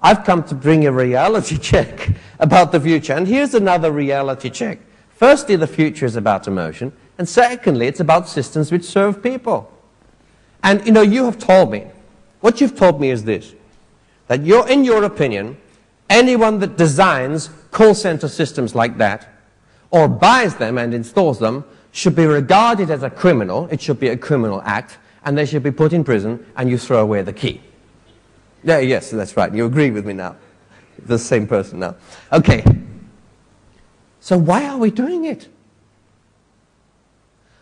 I've come to bring a reality check about the future. And here's another reality check. Firstly, the future is about emotion. And secondly, it's about systems which serve people. And, you know, you have told me, what you've told me is this, that in your opinion, anyone that designs call center systems like that, or buys them and installs them, should be regarded as a criminal. It should be a criminal act, and they should be put in prison, and you throw away the key. Yeah, yes, that's right. You agree with me now. The same person now. Okay. So why are we doing it?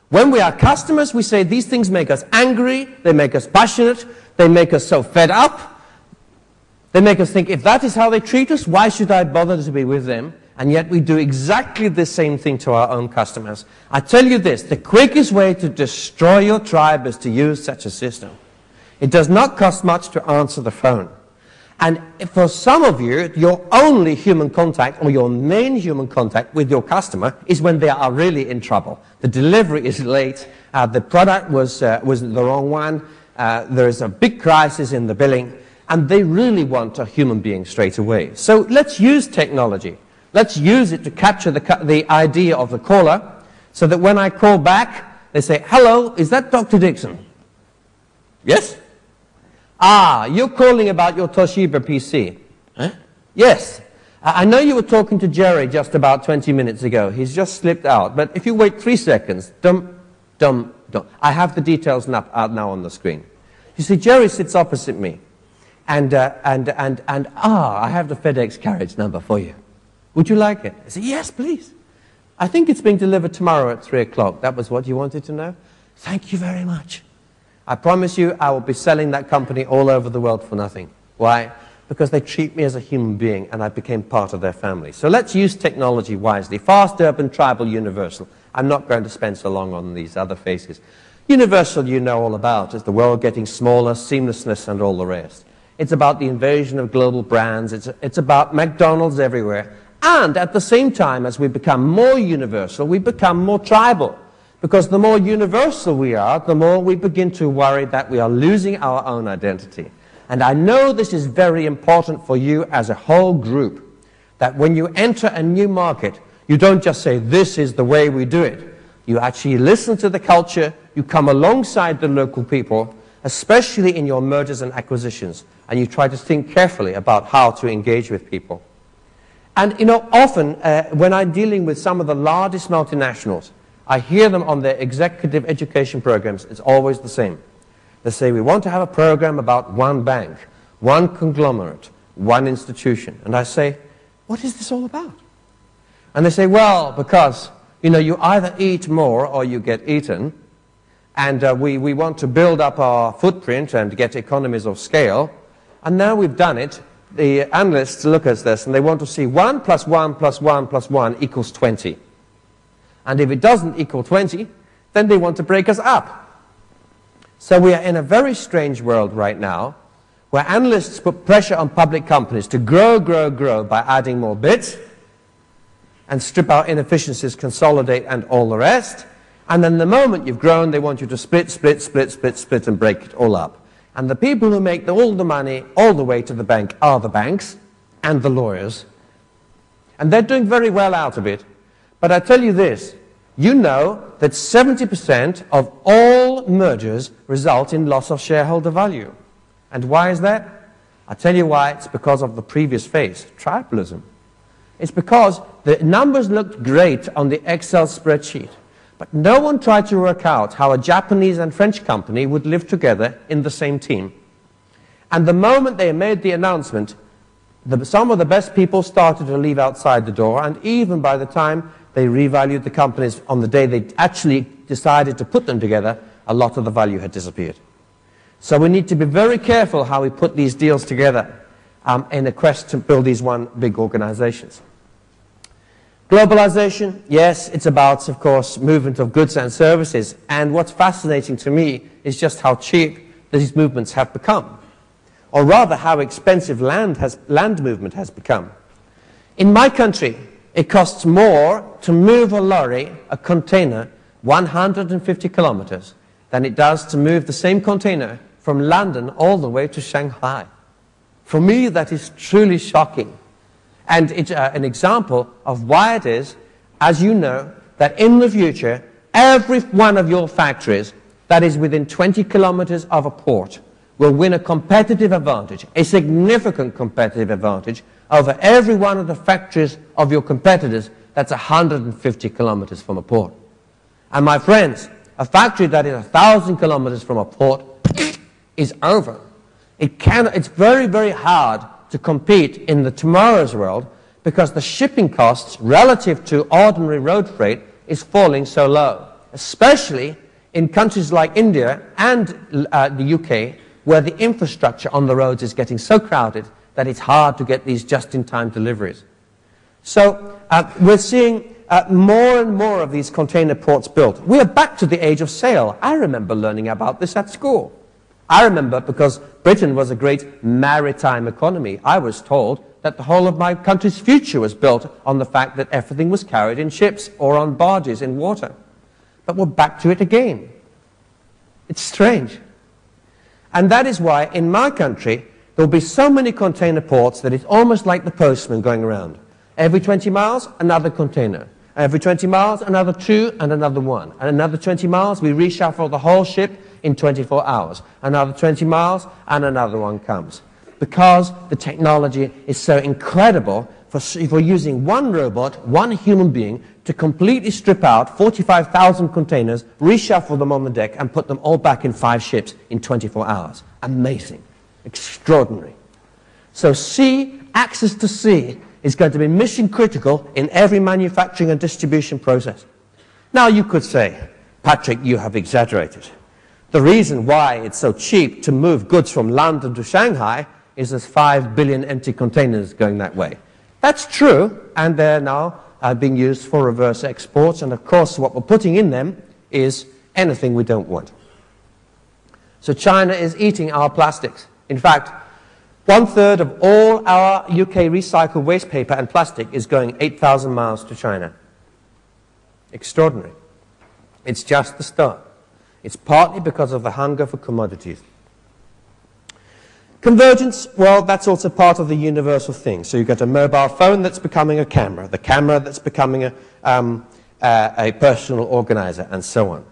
When we are customers, we say these things make us angry, they make us passionate, they make us so fed up. They make us think, if that is how they treat us, why should I bother to be with them? And yet we do exactly the same thing to our own customers. I tell you this, the quickest way to destroy your tribe is to use such a system. It does not cost much to answer the phone. And for some of you, your only human contact or your main human contact with your customer is when they are really in trouble. The delivery is late, the product was the wrong one, there is a big crisis in the billing, and they really want a human being straight away. So let's use technology. Let's use it to capture the idea of the caller so that when I call back, they say, hello, is that Dr. Dixon? Yes? Ah, you're calling about your Toshiba PC. Huh? Yes. I know you were talking to Jerry just about 20 minutes ago. He's just slipped out. But if you wait 3 seconds, I have the details now on the screen. You see, Jerry sits opposite me. And I have the FedEx carriage number for you. Would you like it? I say, yes, please. I think it's being delivered tomorrow at 3 o'clock. That was what you wanted to know? Thank you very much. I promise you I will be selling that company all over the world for nothing. Why? Because they treat me as a human being and I became part of their family. So let's use technology wisely. Fast, urban, tribal, universal. I'm not going to spend so long on these other phases. Universal you know all about. It's the world getting smaller, seamlessness and all the rest. It's about the invasion of global brands. It's about McDonald's everywhere. And at the same time, as we become more universal, we become more tribal. Because the more universal we are, the more we begin to worry that we are losing our own identity. And I know this is very important for you as a whole group, that when you enter a new market, you don't just say, this is the way we do it. You actually listen to the culture, you come alongside the local people, especially in your mergers and acquisitions, and you try to think carefully about how to engage with people. And, you know, often when I'm dealing with some of the largest multinationals, I hear them on their executive education programs. It's always the same. They say, we want to have a program about one bank, one conglomerate, one institution. And I say, what is this all about? And they say, well, because, you know, you either eat more or you get eaten. And we want to build up our footprint and get economies of scale. And now we've done it. The analysts look at this and they want to see 1 + 1 + 1 + 1 = 20. And if it doesn't equal 20, then they want to break us up. So we are in a very strange world right now, where analysts put pressure on public companies to grow by adding more bits. and strip out inefficiencies, consolidate, and all the rest. And then the moment you've grown, they want you to split, and break it all up. And the people who make all the money all the way to the bank are the banks and the lawyers. And they're doing very well out of it. But I tell you this, you know that 70% of all mergers result in loss of shareholder value. And why is that? I'll tell you why. It's because of the previous phase, tribalism. It's because the numbers looked great on the Excel spreadsheet. But no one tried to work out how a Japanese and French company would live together in the same team. And the moment they made the announcement, some of the best people started to leave outside the door, and even by the time they revalued the companies on the day they actually decided to put them together, a lot of the value had disappeared. So we need to be very careful how we put these deals together in a quest to build these one big organizations. Globalization, yes, it's about, of course, movement of goods and services. And what's fascinating to me is just how cheap these movements have become. Or rather, how expensive land movement has become. In my country, it costs more to move a lorry, a container, 150 kilometers, than it does to move the same container from London all the way to Shanghai. For me, that is truly shocking. And it's an example of why it is, as you know, that in the future, every one of your factories that is within 20 kilometers of a port will win a competitive advantage, a significant competitive advantage, over every one of the factories of your competitors that's 150 kilometers from a port. And my friends, a factory that is 1,000 kilometers from a port is over. It's very, very hard to compete in the tomorrow's world because the shipping costs relative to ordinary road freight is falling so low, especially in countries like India and the UK, where the infrastructure on the roads is getting so crowded that it's hard to get these just-in-time deliveries. So we're seeing more and more of these container ports built. We are back to the age of sail. I remember learning about this at school. I remember because Britain was a great maritime economy. I was told that the whole of my country's future was built on the fact that everything was carried in ships or on barges in water. But we're back to it again. It's strange. And that is why in my country there will be so many container ports that it's almost like the postman going around. Every 20 miles, another container. Every 20 miles, another two and another one. And another 20 miles, we reshuffle the whole ship in 24 hours. Another 20 miles, and another one comes. Because the technology is so incredible for using one robot, one human being, to completely strip out 45,000 containers, reshuffle them on the deck, and put them all back in 5 ships in 24 hours. Amazing. Extraordinary. So access to sea is going to be mission critical in every manufacturing and distribution process. Now you could say, Patrick, you have exaggerated. The reason why it's so cheap to move goods from London to Shanghai is there's 5 billion empty containers going that way. That's true, and they're now being used for reverse exports, and of course what we're putting in them is anything we don't want. So China is eating our plastics. In fact, 1/3 of all our UK recycled waste paper and plastic is going 8,000 miles to China. Extraordinary. It's just the start. It's partly because of the hunger for commodities. Convergence, well, that's also part of the universal thing. So you've got a mobile phone that's becoming a camera, the camera that's becoming a personal organizer, and so on.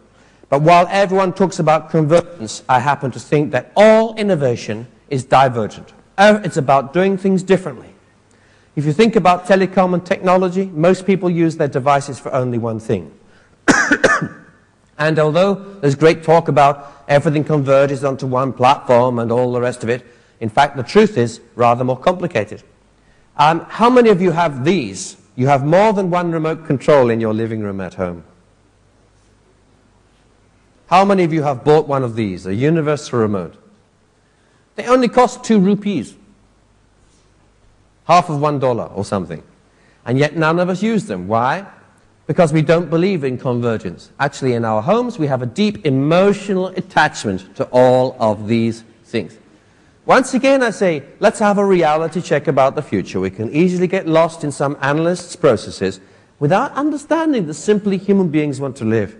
But while everyone talks about convergence, I happen to think that all innovation is divergent. It's about doing things differently. If you think about telecom and technology, most people use their devices for only one thing. And although there's great talk about everything converges onto one platform and all the rest of it, in fact, the truth is rather more complicated. How many of you have these? You have more than one remote control in your living room at home. How many of you have bought one of these, a universal remote? They only cost 2 rupees, half of $1 or something. And yet none of us use them. Why? Because we don't believe in convergence. Actually, in our homes, we have a deep emotional attachment to all of these things. Once again, I say, let's have a reality check about the future. We can easily get lost in some analysts' processes, without understanding that simply human beings want to live.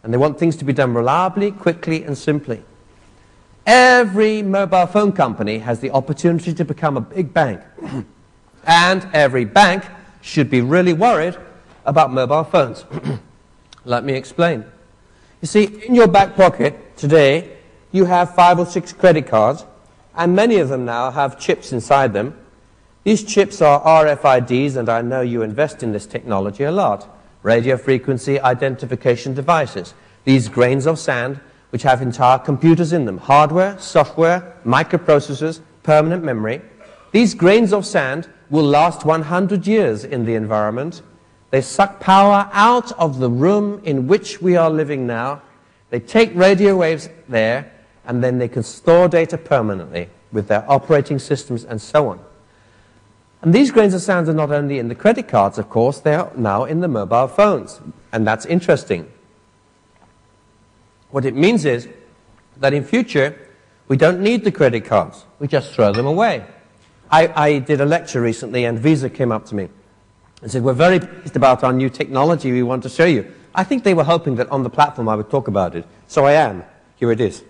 And they want things to be done reliably, quickly, and simply. Every mobile phone company has the opportunity to become a big bank. And every bank should be really worried about mobile phones. Let me explain. You see, in your back pocket today, you have 5 or 6 credit cards, and many of them now have chips inside them. These chips are RFIDs, and I know you invest in this technology a lot. Radio frequency identification devices. These grains of sand which have entire computers in them. Hardware, software, microprocessors, permanent memory. These grains of sand will last 100 years in the environment. They suck power out of the room in which we are living now. They take radio waves there, and then they can store data permanently with their operating systems and so on. And these grains of sand are not only in the credit cards, of course, they are now in the mobile phones. And that's interesting. What it means is that in future, we don't need the credit cards. We just throw them away. I did a lecture recently, and Visa came up to me and said, "We're very pleased about our new technology we want to show you." I think they were hoping that on the platform I would talk about it. So I am. Here it is.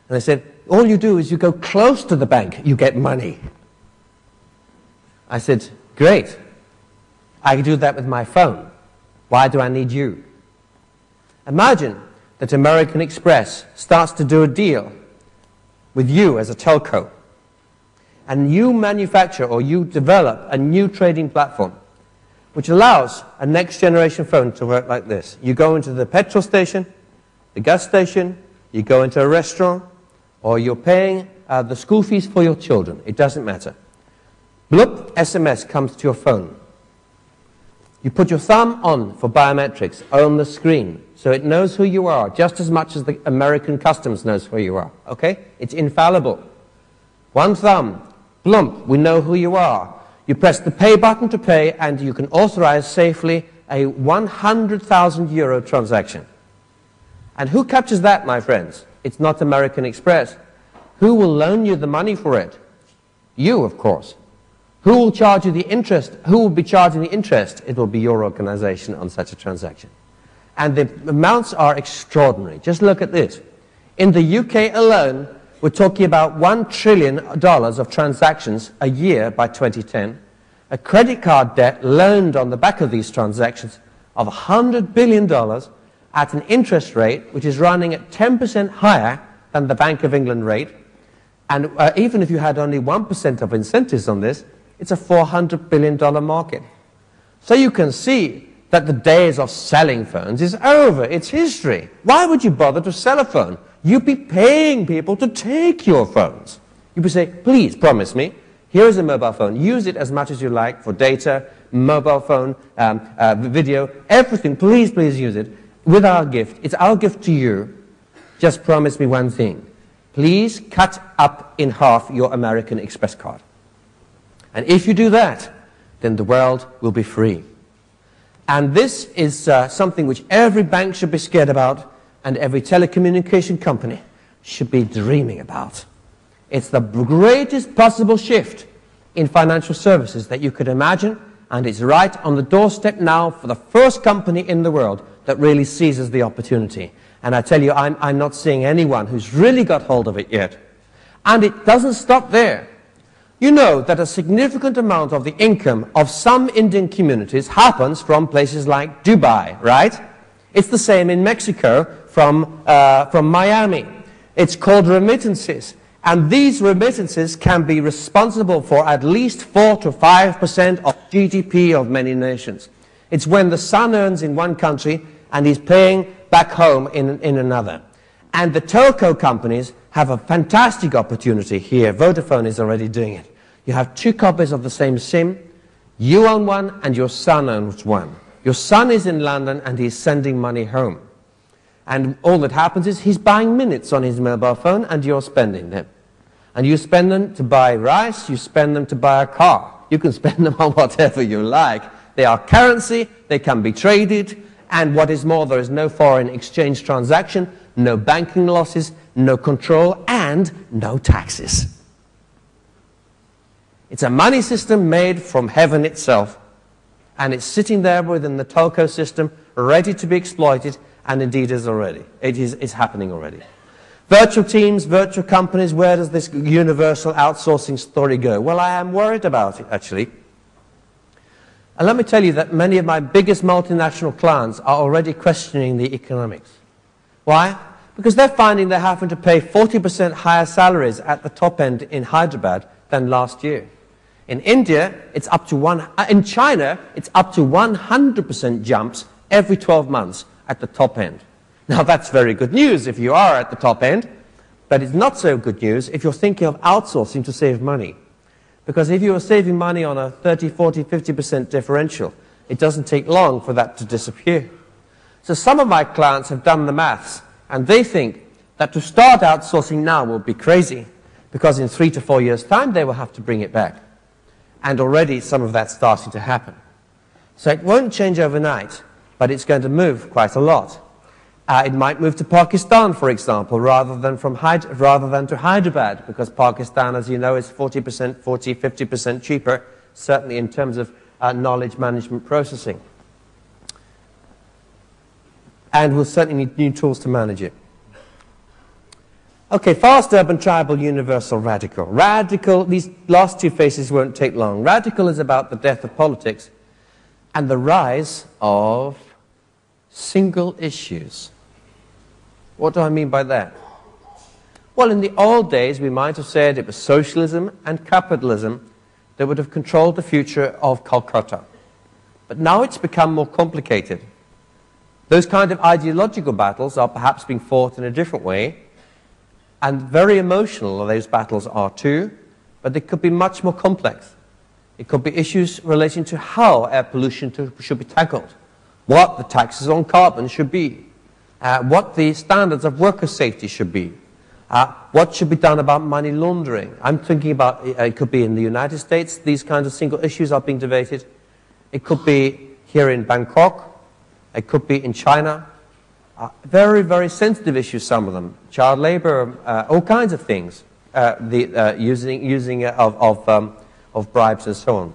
And they said, "All you do is you go close to the bank, you get money." I said, "Great. I can do that with my phone. Why do I need you?" Imagine that American Express starts to do a deal with you as a telco, and you manufacture or you develop a new trading platform which allows a next generation phone to work like this. You go into the petrol station, the gas station, you go into a restaurant, or you're paying the school fees for your children. It doesn't matter. Bloop, SMS comes to your phone. You put your thumb on for biometrics on the screen, so it knows who you are, just as much as the American customs knows who you are, okay? It's infallible. One thumb, bloop, we know who you are. You press the pay button to pay, and you can authorize safely a 100,000 euro transaction. And who captures that, my friends? It's not American Express. Who will loan you the money for it? You, of course. Who will charge you the interest? Who will be charging the interest? It will be your organization on such a transaction. And the amounts are extraordinary. Just look at this. In the UK alone, we're talking about $1 trillion of transactions a year by 2010. A credit card debt loaned on the back of these transactions of $100 billion at an interest rate which is running at 10% higher than the Bank of England rate. And even if you had only 1% of incentives on this, it's a $400 billion market. So you can see that the days of selling phones is over. It's history. Why would you bother to sell a phone? You'd be paying people to take your phones. You'd be saying, "Please promise me, here is a mobile phone. Use it as much as you like for data, mobile phone, video, everything. Please, please use it with our gift. It's our gift to you. Just promise me one thing. Please cut up in half your American Express card. And if you do that, then the world will be free." And this is something which every bank should be scared about, and every telecommunication company should be dreaming about. It's the greatest possible shift in financial services that you could imagine, and it's right on the doorstep now for the first company in the world that really seizes the opportunity. And I tell you, I'm not seeing anyone who's really got hold of it yet. And it doesn't stop there. You know that a significant amount of the income of some Indian communities happens from places like Dubai, right? It's the same in Mexico from Miami. It's called remittances. And these remittances can be responsible for at least 4 to 5% of GDP of many nations. It's when the son earns in one country and he's paying back home in another. And the telco companies have a fantastic opportunity here. Vodafone is already doing it. You have 2 copies of the same SIM. You own one and your son owns one. Your son is in London and he's sending money home. And all that happens is he's buying minutes on his mobile phone and you're spending them. And you spend them to buy rice, you spend them to buy a car. You can spend them on whatever you like. They are currency, they can be traded, and what is more, there is no foreign exchange transaction, no banking losses, no control, and no taxes. It's a money system made from heaven itself. And it's sitting there within the telco system, ready to be exploited, and indeed is already. It's happening already. Virtual teams, virtual companies, where does this universal outsourcing story go? Well, I am worried about it, actually. And let me tell you that many of my biggest multinational clients are already questioning the economics. Why? Because they're finding they're having to pay 40% higher salaries at the top end in Hyderabad than last year. In India, it's up to in China, it's up to 100% jumps every 12 months at the top end. Now, that's very good news if you are at the top end, but it's not so good news if you're thinking of outsourcing to save money. Because if you are saving money on a 30, 40, 50% differential, it doesn't take long for that to disappear. So some of my clients have done the maths, and they think that to start outsourcing now will be crazy, because in 3 to 4 years' time, they will have to bring it back. And already some of that's starting to happen. So it won't change overnight, but it's going to move quite a lot. It might move to Pakistan, for example, rather than to Hyderabad, because Pakistan, as you know, is 40%, 50% cheaper, certainly in terms of knowledge management processing. And we'll certainly need new tools to manage it. Okay, fast, urban, tribal, universal, radical. Radical, these last two phases won't take long. Radical is about the death of politics and the rise of single issues. What do I mean by that? Well, in the old days, we might have said it was socialism and capitalism that would have controlled the future of Calcutta. But now it's become more complicated. Those kind of ideological battles are perhaps being fought in a different way, and very emotional those battles are too, but they could be much more complex. It could be issues relating to how air pollution should be tackled, what the taxes on carbon should be, what the standards of worker safety should be, what should be done about money laundering. I'm thinking about, it could be in the United States, these kinds of single issues are being debated. It could be here in Bangkok, it could be in China. Very, very sensitive issues, some of them. Child labor, all kinds of things, using of bribes and so on.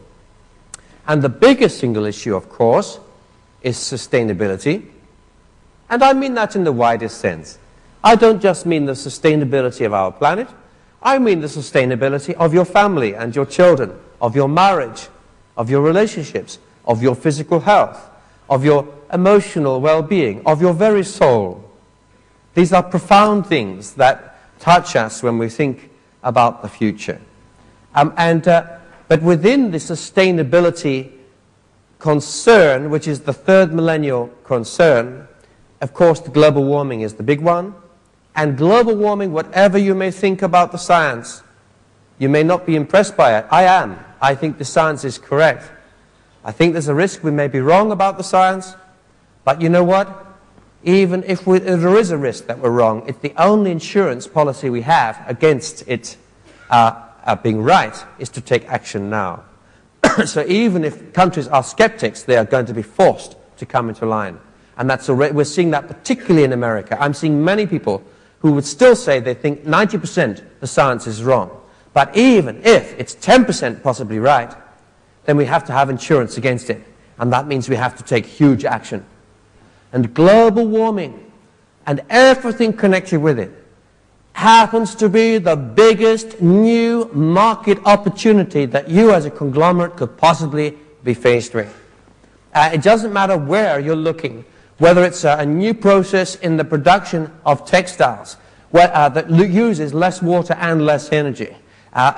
And the biggest single issue, of course, is sustainability. And I mean that in the widest sense. I don't just mean the sustainability of our planet. I mean the sustainability of your family and your children, of your marriage, of your relationships, of your physical health, of your emotional well-being, of your very soul. These are profound things that touch us when we think about the future. But within the sustainability concern, which is the third millennial concern, of course, the global warming is the big one. And global warming, whatever you may think about the science, you may not be impressed by it. I am. I think the science is correct. I think there's a risk we may be wrong about the science. But you know what? Even if there is a risk that we're wrong, it's the only insurance policy we have against it being right is to take action now. So even if countries are skeptics, they are going to be forced to come into line. And that's already, we're seeing that particularly in America. I'm seeing many people who would still say they think 90% the science is wrong. But even if it's 10% possibly right, then we have to have insurance against it. And that means we have to take huge action. And global warming and everything connected with it happens to be the biggest new market opportunity that you as a conglomerate could possibly be faced with. It doesn't matter where you're looking, whether it's a new process in the production of textiles that uses less water and less energy,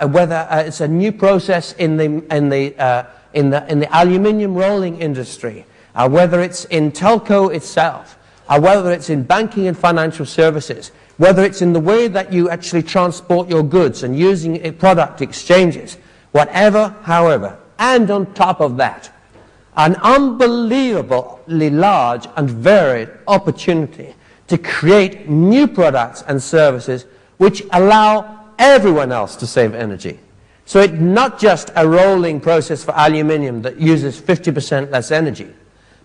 whether it's a new process in the aluminium rolling industry, whether it's in telco itself, whether it's in banking and financial services, whether it's in the way that you actually transport your goods and using product exchanges, whatever, however. And on top of that, an unbelievably large and varied opportunity to create new products and services which allow everyone else to save energy. So it's not just a rolling process for aluminium that uses 50% less energy,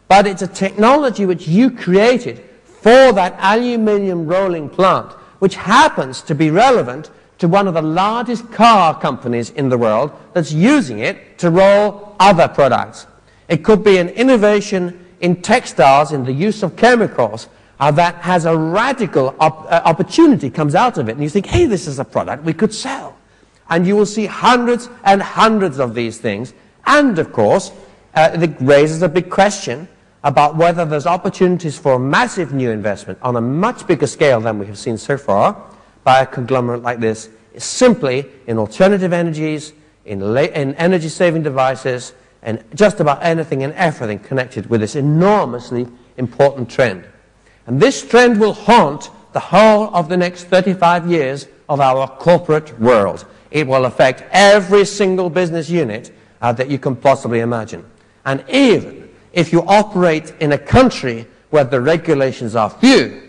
but it's a technology which you created for that aluminium rolling plant, which happens to be relevant to one of the largest car companies in the world that's using it to roll other products. It could be an innovation in textiles, in the use of chemicals, that has a radical opportunity comes out of it. And you think, hey, this is a product we could sell. And you will see hundreds and hundreds of these things. And, of course, it raises a big question about whether there's opportunities for massive new investment on a much bigger scale than we have seen so far by a conglomerate like this, simply in alternative energies, in energy-saving devices, and just about anything and everything connected with this enormously important trend. And this trend will haunt the whole of the next 35 years of our corporate world. It will affect every single business unit that you can possibly imagine. And even if you operate in a country where the regulations are few,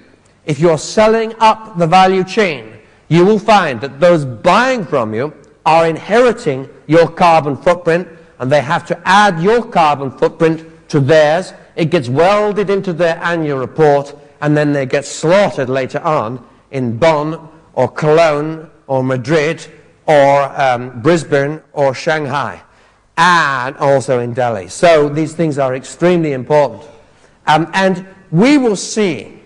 if you're selling up the value chain, you will find that those buying from you are inheriting your carbon footprint, and they have to add your carbon footprint to theirs. It gets welded into their annual report, and then they get slaughtered later on in Bonn or Cologne or Madrid or Brisbane or Shanghai, and also in Delhi. So these things are extremely important. And we will see,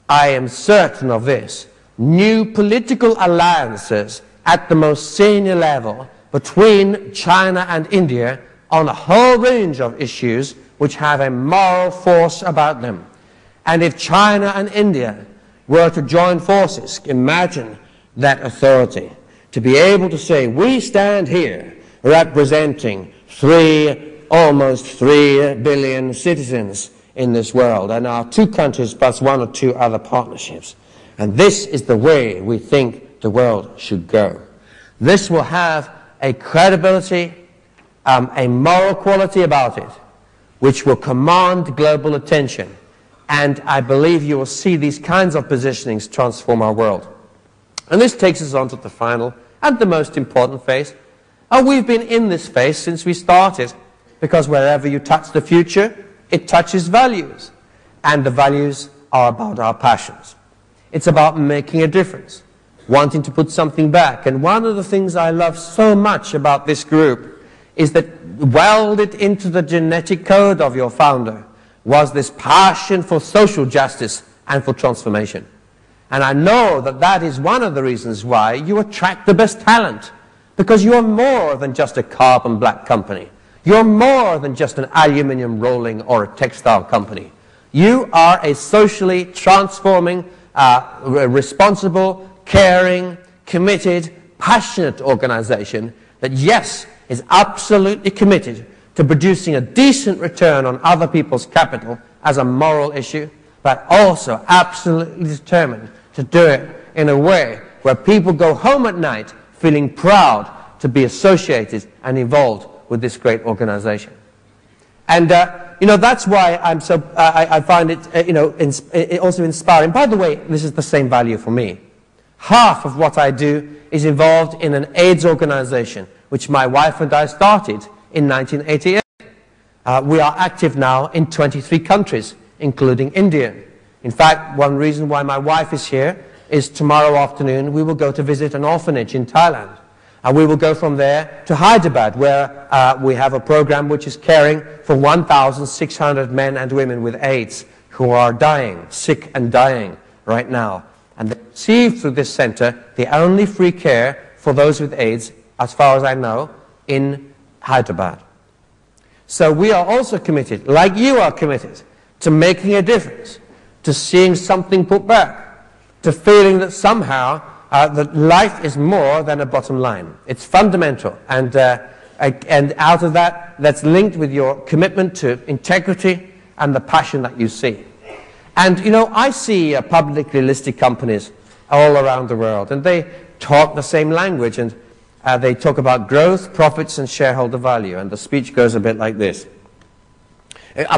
I am certain of this, new political alliances at the most senior level between China and India on a whole range of issues which have a moral force about them. And if China and India were to join forces, imagine that authority, to be able to say, we stand here representing almost 3 billion citizens in this world, and our 2 countries plus 1 or 2 other partnerships. And this is the way we think the world should go. This will have a credibility, a moral quality about it, which will command global attention. And I believe you will see these kinds of positionings transform our world. And this takes us on to the final and the most important phase. We've been in this phase since we started, because wherever you touch the future, it touches values. And the values are about our passions. It's about making a difference, wanting to put something back. And one of the things I love so much about this group is that welded into the genetic code of your founder was this passion for social justice and for transformation. And I know that that is one of the reasons why you attract the best talent, because you are more than just a carbon black company. You're more than just an aluminum rolling or a textile company. You are a socially transforming, responsible, caring, committed, passionate organization that, yes, is absolutely committed to producing a decent return on other people's capital as a moral issue, but also absolutely determined to do it in a way where people go home at night feeling proud to be associated and involved with this great organization. And, that's why I'm so, I find it, also inspiring. By the way, this is the same value for me. Half of what I do is involved in an AIDS organization, which my wife and I started in 1988. We are active now in 23 countries, including India. In fact, one reason why my wife is here is tomorrow afternoon we will go to visit an orphanage in Thailand. And we will go from there to Hyderabad, where we have a program which is caring for 1,600 men and women with AIDS who are dying, sick and dying right now. And they receive through this center the only free care for those with AIDS, as far as I know, in Hyderabad. So we are also committed, like you are committed, to making a difference, to seeing something put back, to feeling that somehow that life is more than a bottom line. It's fundamental, and out of that, that's linked with your commitment to integrity and the passion that you see. And, I see publicly listed companies all around the world, and they talk the same language, and they talk about growth, profits, and shareholder value, and the speech goes a bit like this.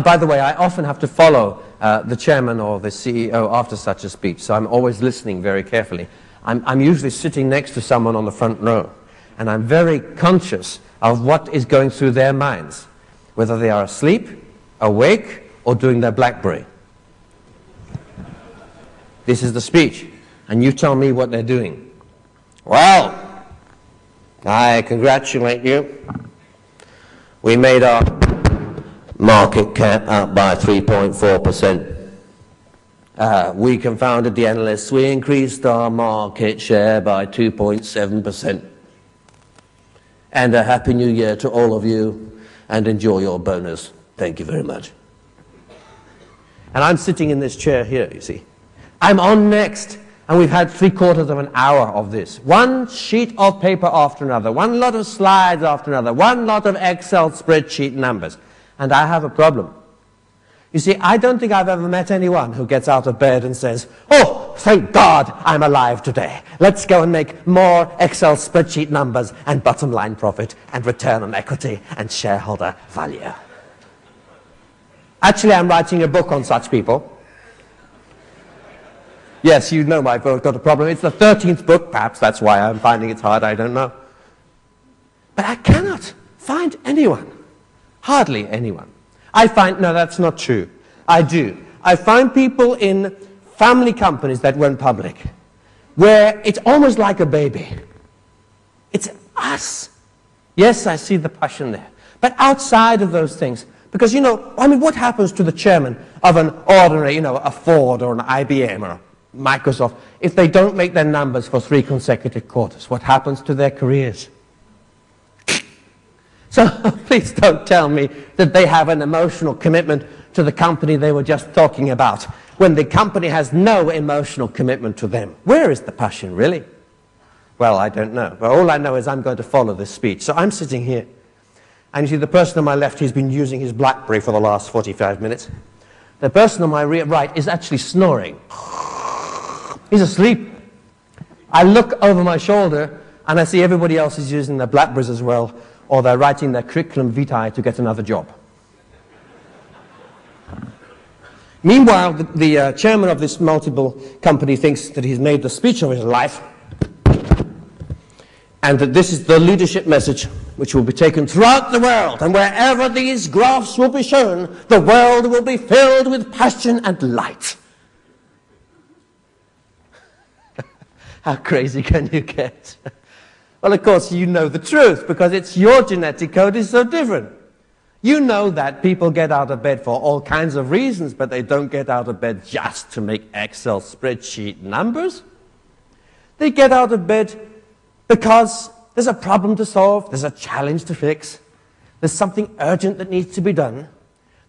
By the way, I often have to follow the chairman or the CEO after such a speech, so I'm always listening very carefully. I'm usually sitting next to someone on the front row, and I'm very conscious of what is going through their minds, whether they are asleep, awake, or doing their BlackBerry. This is the speech, and you tell me what they're doing. Well, I congratulate you. We made our Market cap up by 3.4%. We confounded the analysts. We increased our market share by 2.7%. And a Happy New Year to all of you, and enjoy your bonus. Thank you very much. And I'm sitting in this chair here, you see. I'm on next, and we've had 3/4 of an hour of this. One sheet of paper after another, one lot of slides after another, one lot of Excel spreadsheet numbers. And I have a problem. You see, I don't think I've ever met anyone who gets out of bed and says, "Oh, thank God I'm alive today. Let's go and make more Excel spreadsheet numbers and bottom line profit and return on equity and shareholder value." Actually, I'm writing a book on such people. Yes, you know my book got a problem. It's the 13th book, perhaps that's why I'm finding it hard, I don't know. But I cannot find anyone, hardly anyone. No, that's not true. I do. I find people in family companies that went public where it's almost like a baby. It's us. Yes, I see the passion there. But outside of those things, because, what happens to the chairman of an ordinary, a Ford or an IBM or Microsoft if they don't make their numbers for 3 consecutive quarters? What happens to their careers? So please don't tell me that they have an emotional commitment to the company they were just talking about, when the company has no emotional commitment to them. Where is the passion, really? Well, I don't know. But all I know is I'm going to follow this speech. So I'm sitting here. And you see, the person on my left, he's been using his BlackBerry for the last 45 minutes. The person on my right is actually snoring. He's asleep. I look over my shoulder, and I see everybody else is using their BlackBerrys as well, or they're writing their curriculum vitae to get another job. Meanwhile, the chairman of this multiple company thinks that he's made the speech of his life, and that this is the leadership message which will be taken throughout the world, and wherever these graphs will be shown, the world will be filled with passion and light. How crazy can you get? Well, of course, you know the truth, because your genetic code is so different. You know that people get out of bed for all kinds of reasons, but they don't get out of bed just to make Excel spreadsheet numbers. They get out of bed because there's a problem to solve, there's a challenge to fix, there's something urgent that needs to be done,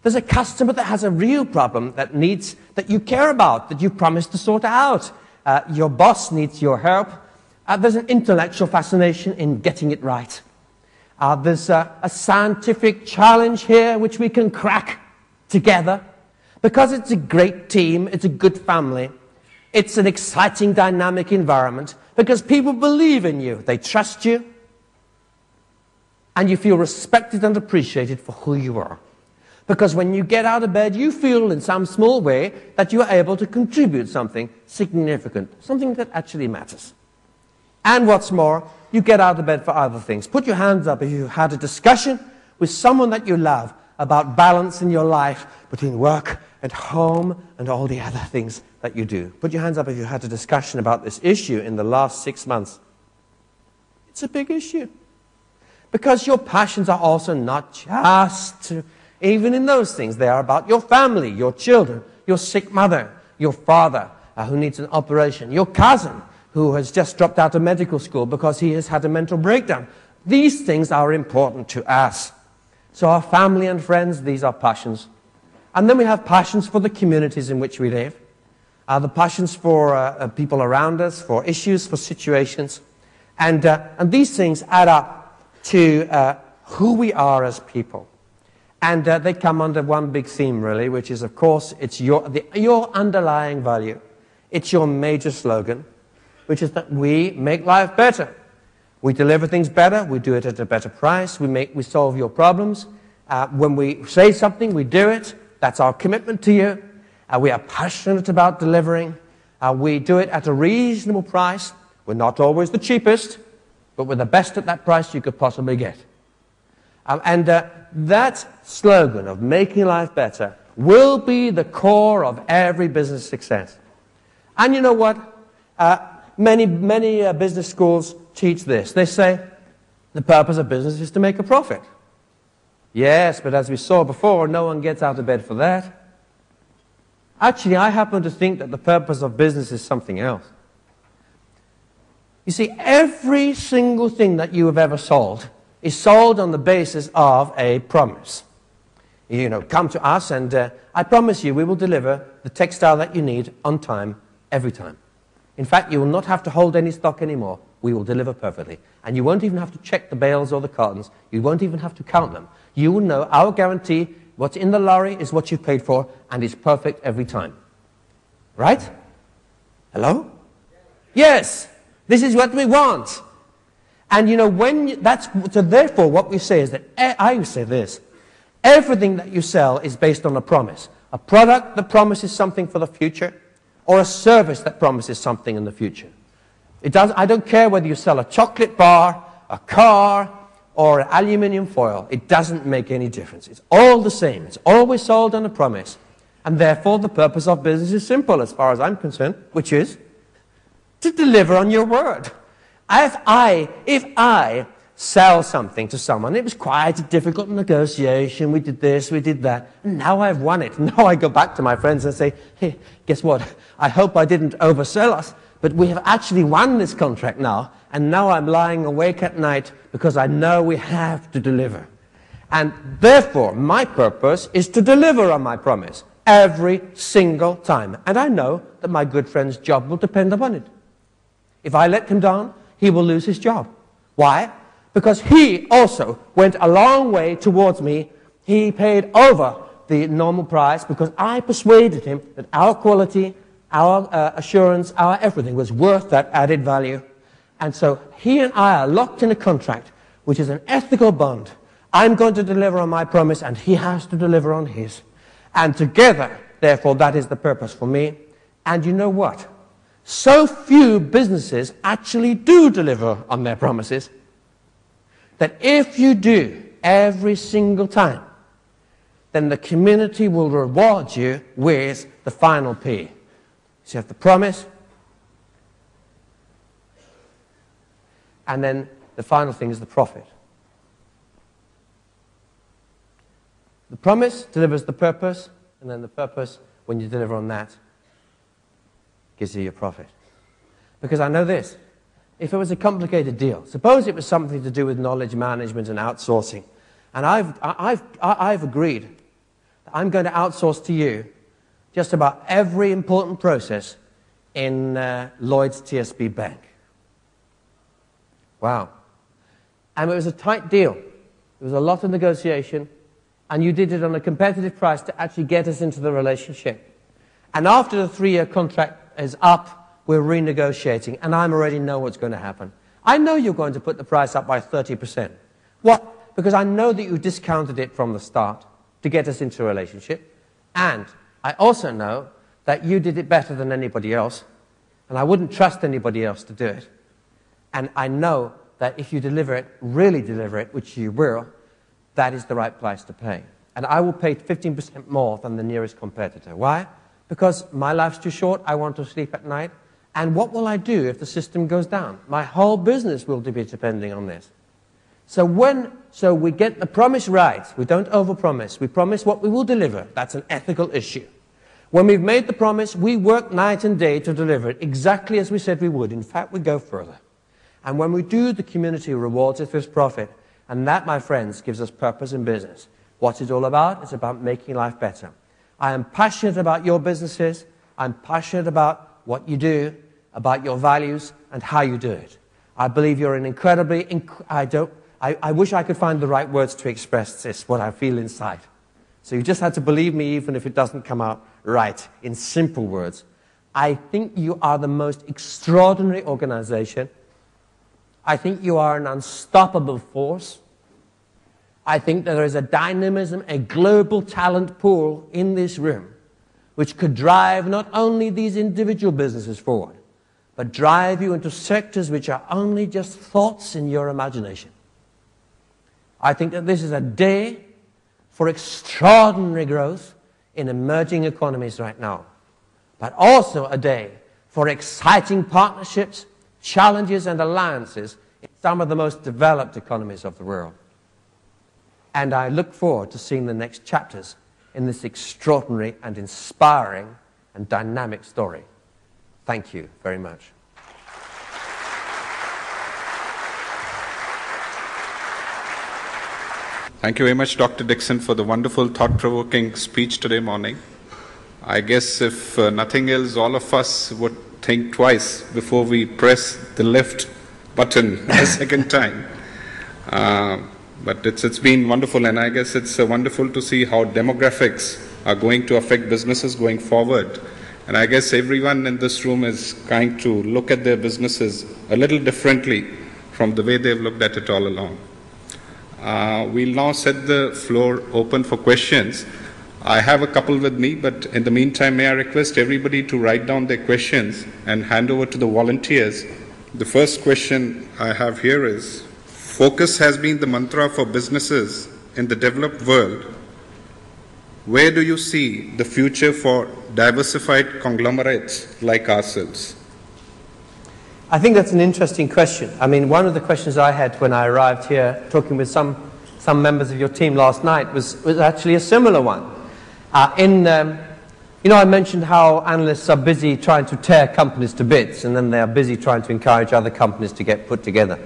there's a customer that has a real problem that you care about, that you promised to sort out, your boss needs your help. There's an intellectual fascination in getting it right. There's a scientific challenge here which we can crack together. Because it's a great team, it's a good family, it's an exciting, dynamic environment, because people believe in you, they trust you, and you feel respected and appreciated for who you are. Because when you get out of bed, you feel in some small way that you are able to contribute something significant, something that actually matters. And what's more, you get out of bed for other things. Put your hands up if you had a discussion with someone that you love about balance in your life between work and home and all the other things that you do. Put your hands up if you had a discussion about this issue in the last 6 months. It's a big issue. Because your passions are also not just, even in those things, they are about your family, your children, your sick mother, your father who needs an operation, your cousin who has just dropped out of medical school because he has had a mental breakdown. These things are important to us. So our family and friends, these are passions. And then we have passions for the communities in which we live, the passions for people around us, for issues, for situations. And these things add up to who we are as people. And they come under one big theme, really, which is, of course, it's your underlying value. It's your major slogan, which is that we make life better. We deliver things better. We do it at a better price. We solve your problems. When we say something, we do it. That's our commitment to you. We are passionate about delivering. We do it at a reasonable price. We're not always the cheapest, but we're the best at that price you could possibly get. And that slogan of making life better will be the core of every business success. And you know what? Many business schools teach this. They say the purpose of business is to make a profit. Yes, but as we saw before, no one gets out of bed for that. Actually, I happen to think that the purpose of business is something else. You see, every single thing that you have ever sold is sold on the basis of a promise. You know, come to us and I promise you we will deliver the textile that you need on time, every time. In fact, you will not have to hold any stock anymore. We will deliver perfectly. And you won't even have to check the bales or the cartons. You won't even have to count them. You will know our guarantee, what's in the lorry is what you've paid for, and it's perfect every time. Right? Hello? Yes. This is what we want. And you know, so therefore what we say is that, I say this, everything that you sell is based on a promise. A product that promises something for the future, or a service that promises something in the future. I don't care whether you sell a chocolate bar, a car, or aluminium foil. It doesn't make any difference. It's all the same. It's always sold on a promise. And therefore the purpose of business is simple as far as I'm concerned, which is to deliver on your word. If I sell something to someone, it was quite a difficult negotiation, we did this, we did that, and now I've won it. Now I go back to my friends and say, hey, guess what? I hope I didn't oversell us, but we have actually won this contract now, and now I'm lying awake at night because I know we have to deliver. And therefore, my purpose is to deliver on my promise every single time. And I know that my good friend's job will depend upon it. If I let him down, he will lose his job. Why? Because he also went a long way towards me. He paid over the normal price because I persuaded him that our quality, our assurance, our everything was worth that added value. And so he and I are locked in a contract, which is an ethical bond. I'm going to deliver on my promise, and he has to deliver on his. And together, therefore, that is the purpose for me. And you know what? So few businesses actually do deliver on their promises that if you do every single time, then the community will reward you with the final P. So you have the promise, and then the final thing is the profit. The promise delivers the purpose, and then the purpose, when you deliver on that, gives you your profit. Because I know this, if it was a complicated deal, suppose it was something to do with knowledge management and outsourcing, and I've agreed that I'm going to outsource to you just about every important process in Lloyd's TSB Bank. Wow. And it was a tight deal. There was a lot of negotiation, and you did it on a competitive price to actually get us into the relationship. And after the 3-year contract is up, we're renegotiating, and I already know what's going to happen. I know you're going to put the price up by 30%. What? Because I know that you discounted it from the start to get us into a relationship, and I also know that you did it better than anybody else, and I wouldn't trust anybody else to do it. And I know that if you deliver it, really deliver it, which you will, that is the right price to pay. And I will pay 15% more than the nearest competitor. Why? Because my life's too short, I want to sleep at night. And what will I do if the system goes down? My whole business will be depending on this. So we get the promise right. We don't overpromise. We promise what we will deliver. That's an ethical issue. When we've made the promise, we work night and day to deliver it exactly as we said we would. In fact, we go further. And when we do, the community rewards us with profit. And that, my friends, gives us purpose in business. What's it all about? It's about making life better. I am passionate about your businesses. I'm passionate about what you do, about your values, and how you do it. I believe you're an incredibly... I wish I could find the right words to express this, what I feel inside. So you just have to believe me even if it doesn't come out right, in simple words. I think you are the most extraordinary organization. I think you are an unstoppable force. I think that there is a dynamism, a global talent pool in this room, which could drive not only these individual businesses forward, but drive you into sectors which are only just thoughts in your imagination. I think that this is a day for extraordinary growth in emerging economies right now, but also a day for exciting partnerships, challenges, and alliances in some of the most developed economies of the world. And I look forward to seeing the next chapters in this extraordinary and inspiring and dynamic story. Thank you very much. Thank you very much, Dr. Dixon, for the wonderful, thought-provoking speech today morning. I guess if nothing else, all of us would think twice before we press the left button a second time. But it's been wonderful, and I guess it's wonderful to see how demographics are going to affect businesses going forward. And I guess everyone in this room is trying to look at their businesses a little differently from the way they've looked at it all along. We'll now set the floor open for questions. I have a couple with me, but in the meantime, may I request everybody to write down their questions and hand over to the volunteers. The first question I have here is, focus has been the mantra for businesses in the developed world. Where do you see the future for diversified conglomerates like ourselves? I think that's an interesting question. I mean, one of the questions I had when I arrived here, talking with some members of your team last night, was actually a similar one. You know, I mentioned how analysts are busy trying to tear companies to bits, and then they are busy trying to encourage other companies to get put together.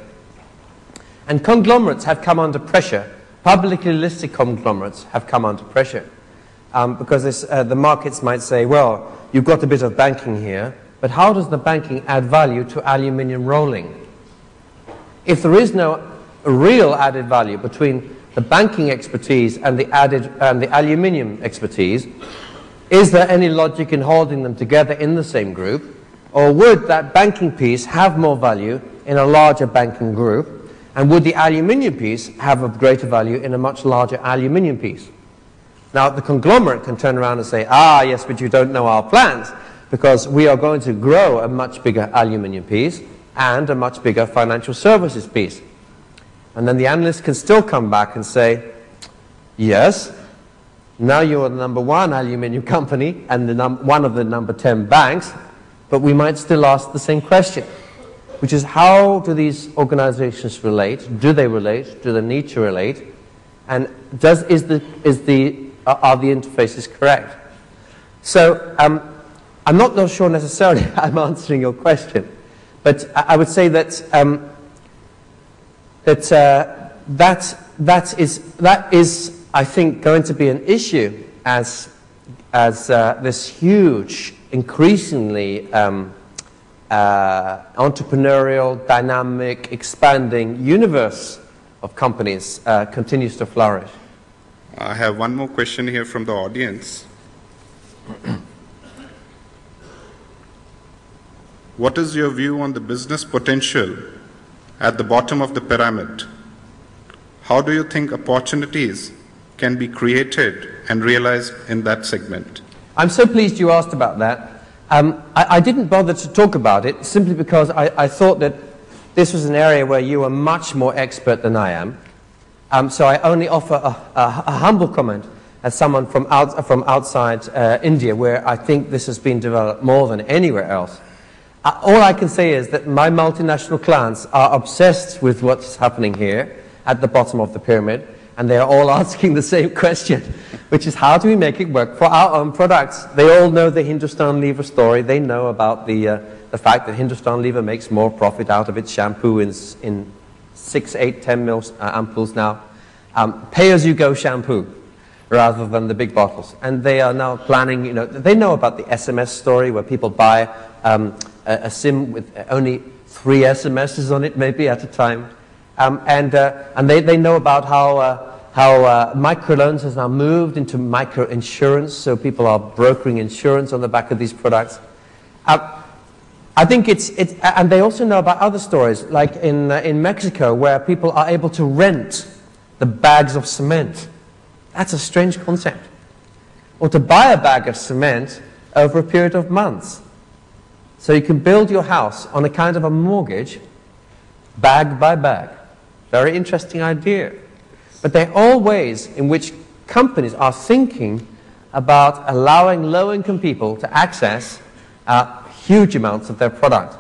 And conglomerates have come under pressure. Publicly listed conglomerates have come under pressure because the markets might say, well, you've got a bit of banking here, but how does the banking add value to aluminium rolling? If there is no real added value between the banking expertise and the aluminium expertise, is there any logic in holding them together in the same group? Or would that banking piece have more value in a larger banking group? And would the aluminium piece have a greater value in a much larger aluminium piece? Now, the conglomerate can turn around and say, ah, yes, but you don't know our plans, because we are going to grow a much bigger aluminium piece and a much bigger financial services piece. And then the analyst can still come back and say, yes, now you're the number one aluminium company and one of the number 10 banks, but we might still ask the same question, which is, how do these organizations relate? Do they relate? Do they need to relate? And are the interfaces correct? So I'm not sure necessarily I'm answering your question, but I would say that that is, I think, going to be an issue as this huge, increasingly entrepreneurial, dynamic, expanding universe of companies continues to flourish. I have one more question here from the audience. What is your view on the business potential at the bottom of the pyramid? How do you think opportunities can be created and realized in that segment? I'm so pleased you asked about that. I didn't bother to talk about it simply because I thought that this was an area where you are much more expert than I am. So I only offer a humble comment as someone from outside India, where I think this has been developed more than anywhere else. All I can say is that my multinational clients are obsessed with what's happening here at the bottom of the pyramid, and they are all asking the same question, which is, how do we make it work for our own products? They all know the Hindustan Lever story. They know about the fact that Hindustan Lever makes more profit out of its shampoo in 6, 8, 10 mil ampoules now. Pay-as-you-go shampoo rather than the big bottles. And they are now planning, they know about the SMS story where people buy a SIM with only 3 SMSs on it, maybe at a time. And they know about how microloans has now moved into micro-insurance, so people are brokering insurance on the back of these products. I think and they also know about other stories, like in Mexico, where people are able to rent the bags of cement. That's a strange concept. Or to buy a bag of cement over a period of months. So you can build your house on a kind of a mortgage, bag by bag. Very interesting idea. But they're all ways in which companies are thinking about allowing low-income people to access huge amounts of their product.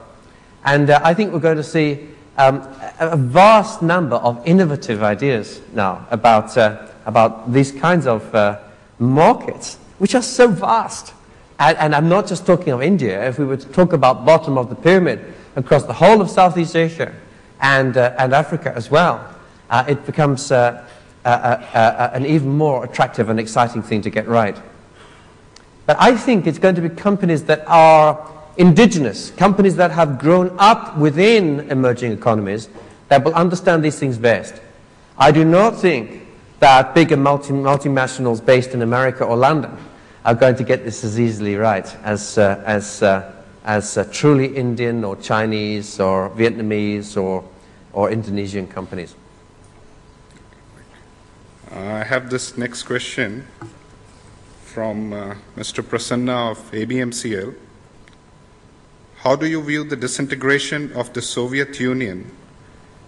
And I think we're going to see a vast number of innovative ideas now about these kinds of markets, which are so vast. And I'm not just talking of India. If we were to talk about bottom of the pyramid across the whole of Southeast Asia and Africa as well, it becomes an even more attractive and exciting thing to get right. But I think it's going to be companies that are indigenous, companies that have grown up within emerging economies that will understand these things best. I do not think that bigger multinationals based in America or London are going to get this as easily right as truly Indian or Chinese or Vietnamese or Indonesian companies. I have this next question from Mr. Prasanna of ABMCL. How do you view the disintegration of the Soviet Union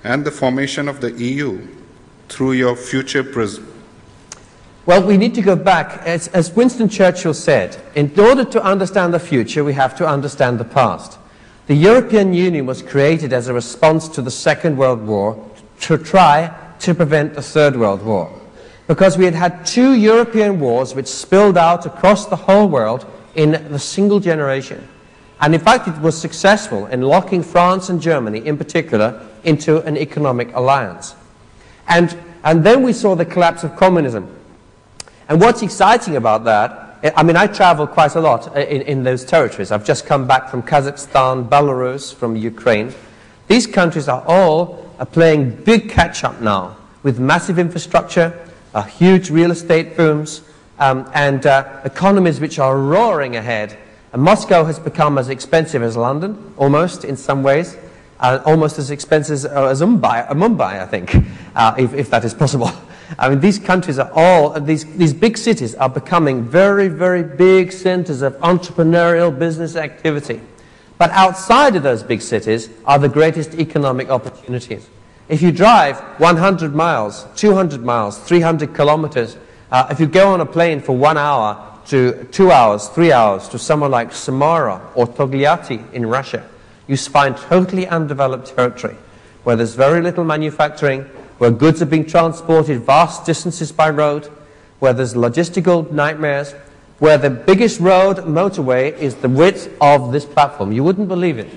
and the formation of the EU through your future prism? Well, we need to go back. As Winston Churchill said, in order to understand the future, we have to understand the past. The European Union was created as a response to the Second World War to try to prevent the Third World War. Because we had had two European wars which spilled out across the whole world in a single generation. And in fact, it was successful in locking France and Germany, in particular, into an economic alliance. And then we saw the collapse of communism. And what's exciting about that, I mean, I travel quite a lot in those territories. I've just come back from Kazakhstan, Belarus, from Ukraine. These countries are all playing big catch-up now with massive infrastructure, huge real estate booms, and economies which are roaring ahead. And Moscow has become as expensive as London, almost, in some ways, almost as expensive as Mumbai, I think, if that is possible. I mean, these countries are all, these big cities are becoming very, very big centers of entrepreneurial business activity. But outside of those big cities are the greatest economic opportunities. If you drive 100 miles, 200 miles, 300 kilometers, if you go on a plane for 1 hour to 2 hours, 3 hours to somewhere like Samara or Togliatti in Russia, you find totally undeveloped territory where there's very little manufacturing, where goods are being transported vast distances by road, where there's logistical nightmares, where the biggest road, motorway, is the width of this platform. You wouldn't believe it,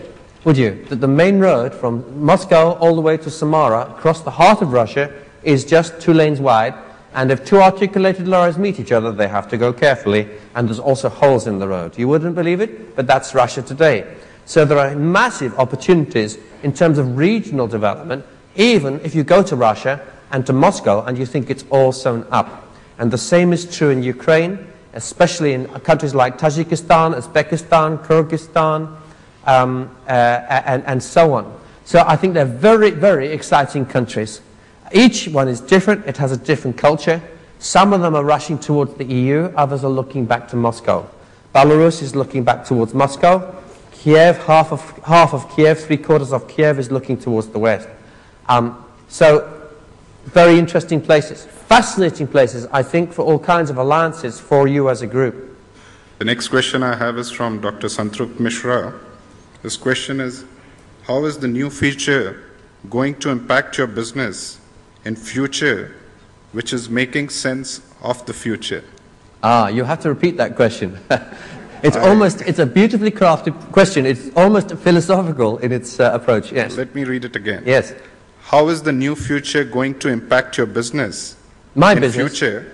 would you? That the main road from Moscow all the way to Samara, across the heart of Russia, is just 2 lanes wide, and if 2 articulated lorries meet each other, they have to go carefully, and there's also holes in the road. You wouldn't believe it, but that's Russia today. So there are massive opportunities in terms of regional development, even if you go to Russia and to Moscow and you think it's all sewn up. And the same is true in Ukraine, especially in countries like Tajikistan, Uzbekistan, Kyrgyzstan, and so on. So I think they're very, very exciting countries. Each one is different, it has a different culture. Some of them are rushing towards the EU, others are looking back to Moscow. Belarus is looking back towards Moscow. Kiev, half of Kiev, 3/4 of Kiev is looking towards the west. So, very interesting places, fascinating places, I think, for all kinds of alliances for you as a group. The next question I have is from Dr. Santrup Mishra. This question is, how is the new feature going to impact your business in future, which is making sense of the future? You have to repeat that question. It's a beautifully crafted question. It's almost philosophical in its approach, yes. Let me read it again. Yes. How is the new future going to impact your business? My business? Future.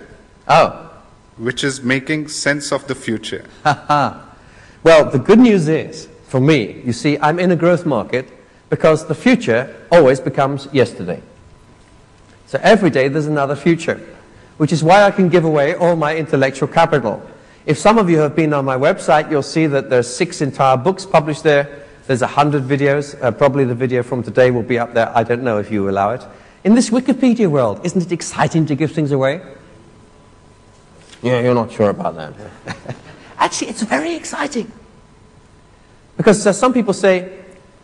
Oh. Which is making sense of the future. Well, the good news is, for me, you see, I'm in a growth market because the future always becomes yesterday. So every day there's another future, which is why I can give away all my intellectual capital. If some of you have been on my website, you'll see that there's 6 entire books published there. There's 100 videos. Probably the video from today will be up there. I don't know if you allow it. In this Wikipedia world, isn't it exciting to give things away? Yeah, you're not sure about that. Actually, it's very exciting. Because some people say,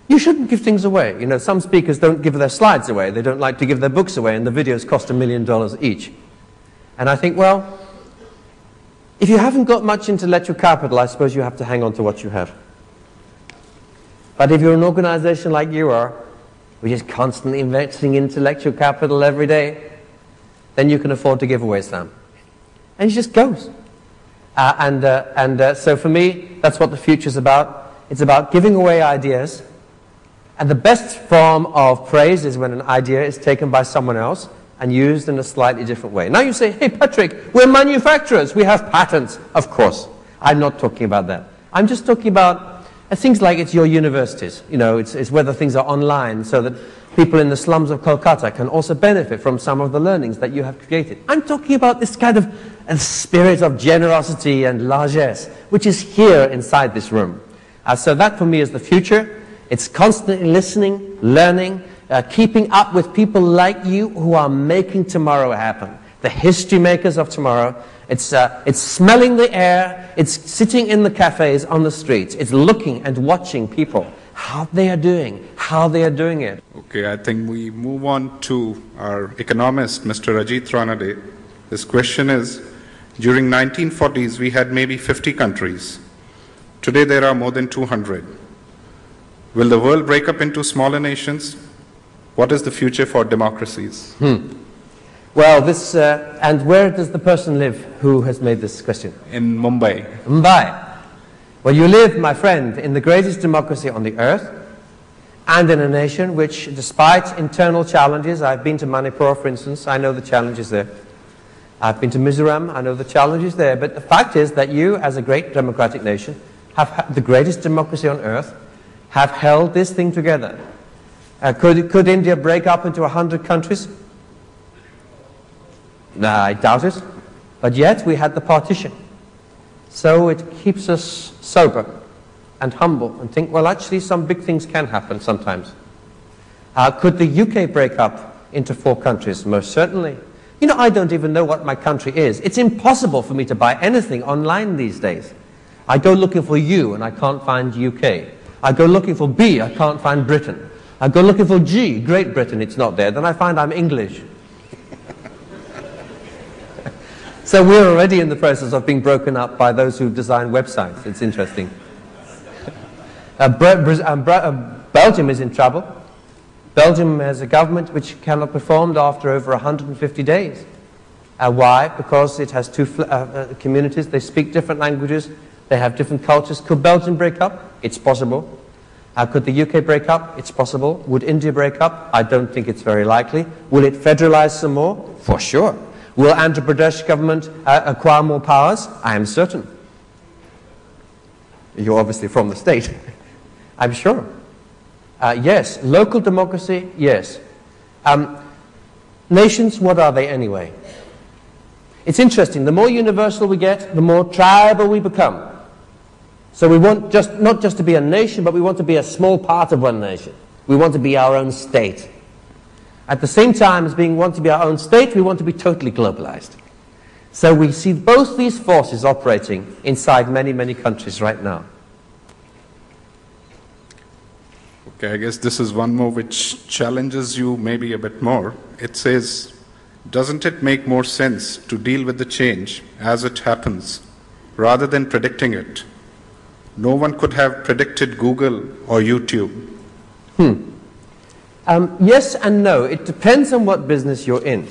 you shouldn't give things away. You know, some speakers don't give their slides away. They don't like to give their books away, and the videos cost $1 million each. And I think, well, if you haven't got much intellectual capital, I suppose you have to hang on to what you have. But if you're an organization like you are, which is constantly investing intellectual capital every day, then you can afford to give away some. And it just goes. So for me, that's what the future's about. It's about giving away ideas. And the best form of praise is when an idea is taken by someone else and used in a slightly different way. Now you say, hey Patrick, we're manufacturers, we have patents. Of course, I'm not talking about that. I'm just talking about things like it's your universities. You know, it's whether things are online so that people in the slums of Kolkata can also benefit from some of the learnings that you have created. I'm talking about this kind of spirit of generosity and largesse, which is here inside this room. So that for me is the future. It's constantly listening, learning, keeping up with people like you who are making tomorrow happen. The history makers of tomorrow. It's smelling the air. It's sitting in the cafes on the streets. It's looking and watching people, how they are doing, how they are doing it. Okay, I think we move on to our economist, Mr. Ajit Ranade. His question is, during 1940s, we had maybe 50 countries. Today, there are more than 200. Will the world break up into smaller nations? What is the future for democracies? Well, and where does the person live who has made this question? In Mumbai. Mumbai. Well, you live, my friend, in the greatest democracy on the earth, and in a nation which, despite internal challenges, I've been to Manipur, for instance, I know the challenges there. I've been to Mizoram, I know the challenges there, but the fact is that you, as a great democratic nation, have the greatest democracy on earth, have held this thing together. Could India break up into 100 countries? No, I doubt it. But yet we had the partition. So it keeps us sober and humble and think, well, actually some big things can happen sometimes. Could the UK break up into 4 countries? Most certainly. You know, I don't even know what my country is. It's impossible for me to buy anything online these days. I go looking for U and I can't find UK. I go looking for B, I can't find Britain. I go looking for G, Great Britain, it's not there. Then I find I'm English. So we're already in the process of being broken up by those who design websites. It's interesting. Belgium is in trouble. Belgium has a government which cannot be formed after over 150 days. Why? Because it has 2 communities, they speak different languages, they have different cultures. Could Belgium break up? It's possible. Could the UK break up? It's possible. Would India break up? I don't think it's very likely. Will it federalize some more? For sure. Will Andhra Pradesh government acquire more powers? I am certain. You're obviously from the state. I'm sure. Yes. Local democracy? Yes. Nations, what are they anyway? It's interesting. The more universal we get, the more tribal we become. So we want not just to be a nation, but we want to be a small part of one nation. We want to be our own state. At the same time as want to be our own state, we want to be totally globalized. So we see both these forces operating inside many, many countries right now. Okay, I guess this is one more which challenges you maybe a bit more. It says, doesn't it make more sense to deal with the change as it happens rather than predicting it? No one could have predicted Google or YouTube. Yes and no. It depends on what business you're in.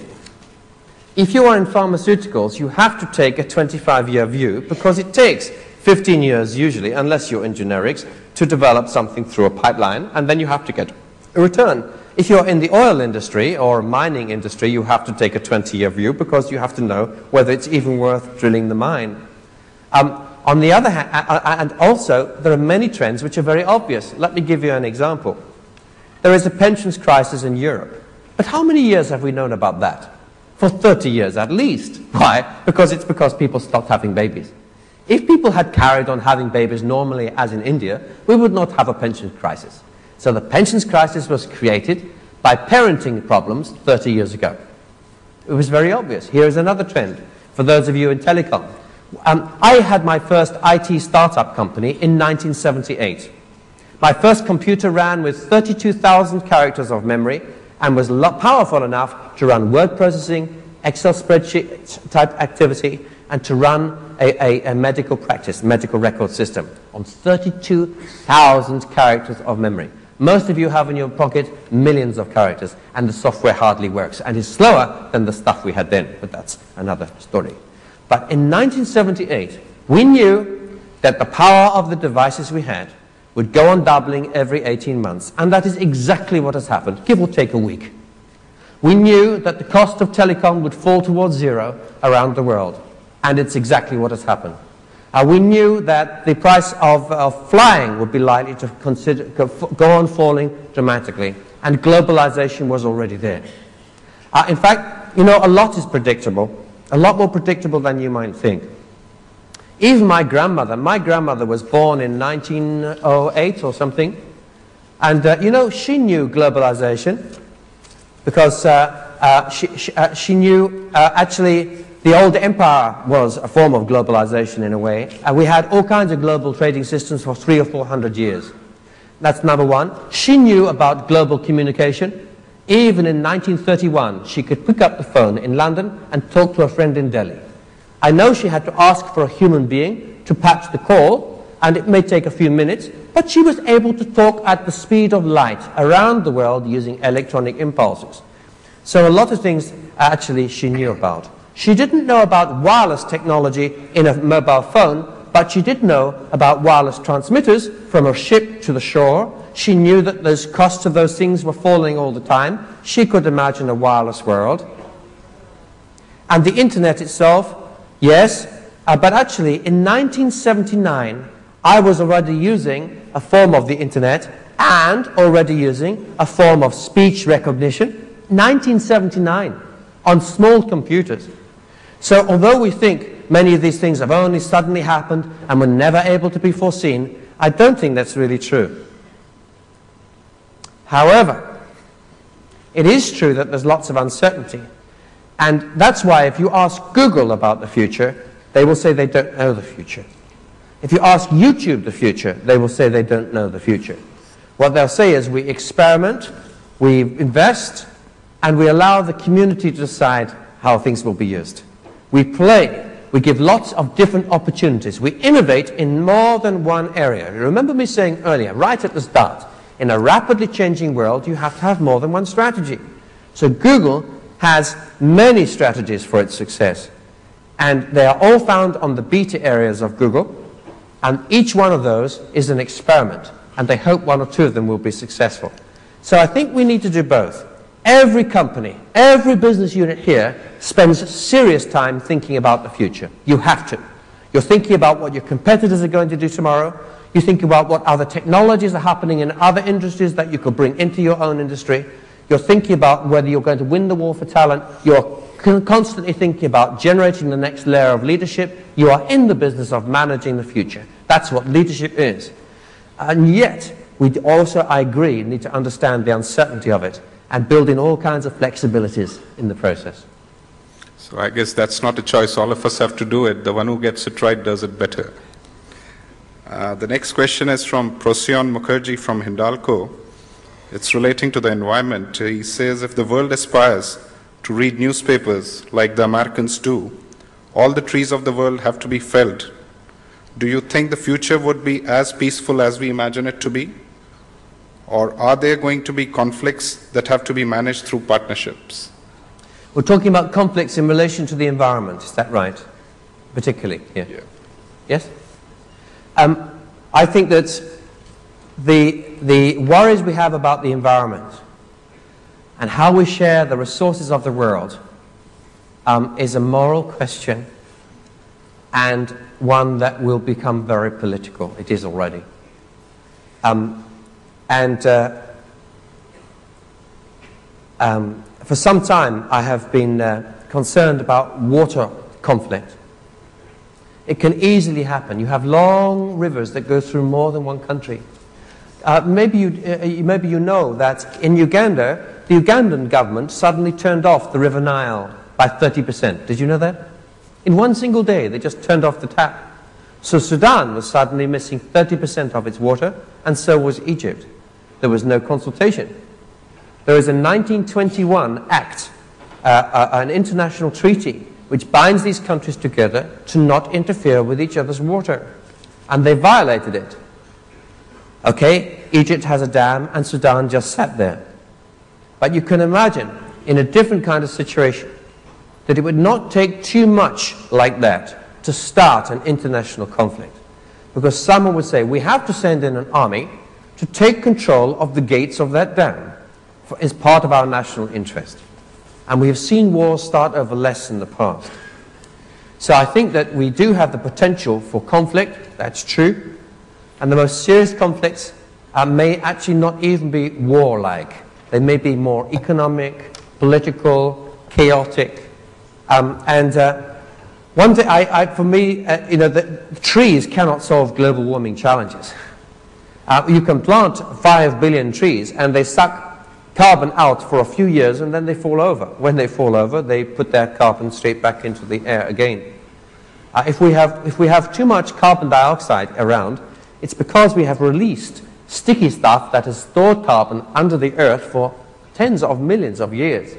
If you are in pharmaceuticals, you have to take a 25-year view because it takes 15 years usually, unless you're in generics, to develop something through a pipeline, and then you have to get a return. If you're in the oil industry or mining industry, you have to take a 20-year view because you have to know whether it's even worth drilling the mine. On the other hand, and also, there are many trends which are very obvious. Let me give you an example. There is a pensions crisis in Europe. But how many years have we known about that? For 30 years at least. Why? Because people stopped having babies. If people had carried on having babies normally as in India, we would not have a pensions crisis. So the pensions crisis was created by parenting problems 30 years ago. It was very obvious. Here is another trend for those of you in telecom. I had my first IT startup company in 1978. My first computer ran with 32,000 characters of memory and was powerful enough to run word processing, Excel spreadsheet type activity, and to run a medical practice, medical record system on 32,000 characters of memory. Most of you have in your pocket millions of characters, and the software hardly works, and is slower than the stuff we had then, but that's another story. But in 1978, we knew that the power of the devices we had would go on doubling every 18 months, and that is exactly what has happened, give or take a week. We knew that the cost of telecom would fall towards zero around the world, and it's exactly what has happened. We knew that the price of flying would be likely to go on falling dramatically, and globalization was already there. In fact, you know, a lot is predictable, a lot more predictable than you might think. Even my grandmother was born in 1908 or something, and you know, she knew globalization because she knew actually the old empire was a form of globalization in a way. We had all kinds of global trading systems for 300 or 400 years. That's number one. She knew about global communication. Even in 1931, she could pick up the phone in London and talk to a friend in Delhi. I know she had to ask for a human being to patch the call, and it may take a few minutes, but she was able to talk at the speed of light around the world using electronic impulses. So a lot of things actually she knew about. She didn't know about wireless technology in a mobile phone, but she did know about wireless transmitters from a ship to the shore. She knew that those costs of those things were falling all the time. She could imagine a wireless world. And the internet itself, yes, but actually in 1979, I was already using a form of the internet and already using a form of speech recognition. 1979, on small computers. So although we think many of these things have only suddenly happened and were never able to be foreseen, I don't think that's really true. However, it is true that there's lots of uncertainty. And that's why if you ask Google about the future, they will say they don't know the future. If you ask YouTube the future, they will say they don't know the future. What they'll say is we experiment, we invest, and we allow the community to decide how things will be used. We play, we give lots of different opportunities. We innovate in more than one area. Remember me saying earlier, right at the start, in a rapidly changing world, you have to have more than one strategy. So Google has many strategies for its success. And they are all found on the beta areas of Google. And each one of those is an experiment. And they hope one or two of them will be successful. So I think we need to do both. Every company, every business unit here spends serious time thinking about the future. You have to. You're thinking about what your competitors are going to do tomorrow. You think about what other technologies are happening in other industries that you could bring into your own industry. You're thinking about whether you're going to win the war for talent. You're constantly thinking about generating the next layer of leadership. You are in the business of managing the future. That's what leadership is. And yet, we also, I agree, need to understand the uncertainty of it and build in all kinds of flexibilities in the process. So I guess that's not a choice. All of us have to do it. The one who gets it right does it better. The next question is from Procyon Mukherjee from Hindalco. It's relating to the environment. He says, if the world aspires to read newspapers like the Americans do, all the trees of the world have to be felled. Do you think the future would be as peaceful as we imagine it to be? Or are there going to be conflicts that have to be managed through partnerships? We're talking about conflicts in relation to the environment, is that right? Particularly, yeah. Yes? I think that the worries we have about the environment and how we share the resources of the world is a moral question and one that will become very political. It is already. For some time, I have been concerned about water conflict. It can easily happen. You have long rivers that go through more than one country. Maybe you know that in Uganda, the Ugandan government suddenly turned off the River Nile by 30%. Did you know that? In one single day, they just turned off the tap. So Sudan was suddenly missing 30% of its water, and so was Egypt. There was no consultation. There is a 1921 act, an international treaty, which binds these countries together to not interfere with each other's water. And they violated it. Okay, Egypt has a dam and Sudan just sat there. But you can imagine, in a different kind of situation, that it would not take too much like that to start an international conflict. Because someone would say, we have to send in an army to take control of the gates of that dam as part of our national interest. And we have seen wars start over less in the past. So I think that we do have the potential for conflict, that's true. And the most serious conflicts may actually not even be war-like. They may be more economic, political, chaotic. One thing, for me, the trees cannot solve global warming challenges. You can plant 5 billion trees and they suck carbon out for a few years and then they fall over. When they fall over, they put that carbon straight back into the air again. If we have too much carbon dioxide around, it's because we have released sticky stuff that has stored carbon under the earth for tens of millions of years.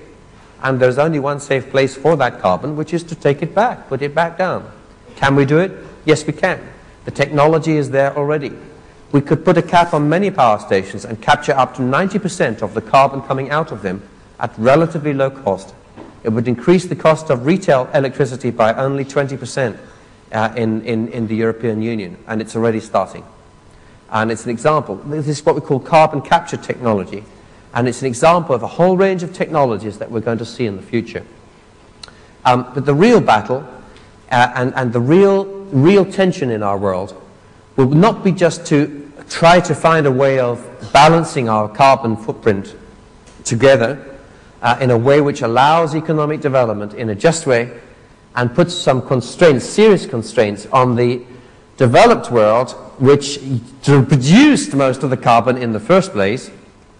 And there's only one safe place for that carbon, which is to take it back, put it back down. Can we do it? Yes, we can. The technology is there already. We could put a cap on many power stations and capture up to 90% of the carbon coming out of them at relatively low cost. It would increase the cost of retail electricity by only 20% in the European Union, and it's already starting. And it's an example. This is what we call carbon capture technology, and it's an example of a whole range of technologies that we're going to see in the future. But the real battle and the real tension in our world will not be just to try to find a way of balancing our carbon footprint together in a way which allows economic development in a just way and puts some constraints, serious constraints, on the developed world which produced most of the carbon in the first place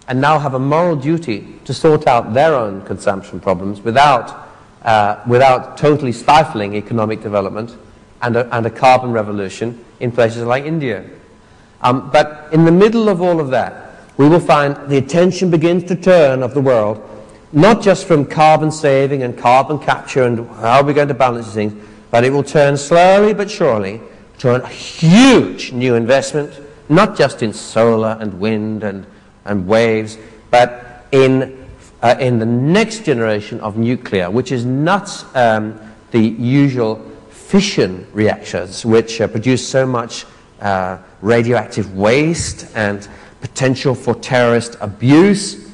and now have a moral duty to sort out their own consumption problems without totally stifling economic development and a carbon revolution in places like India. But in the middle of all of that, we will find the attention begins to turn of the world, not just from carbon saving and carbon capture and how are we going to balance these things, but it will turn slowly but surely to a huge new investment, not just in solar and wind and waves, but in the next generation of nuclear, which is not the usual fission reactors, which produce so much radioactive waste and potential for terrorist abuse.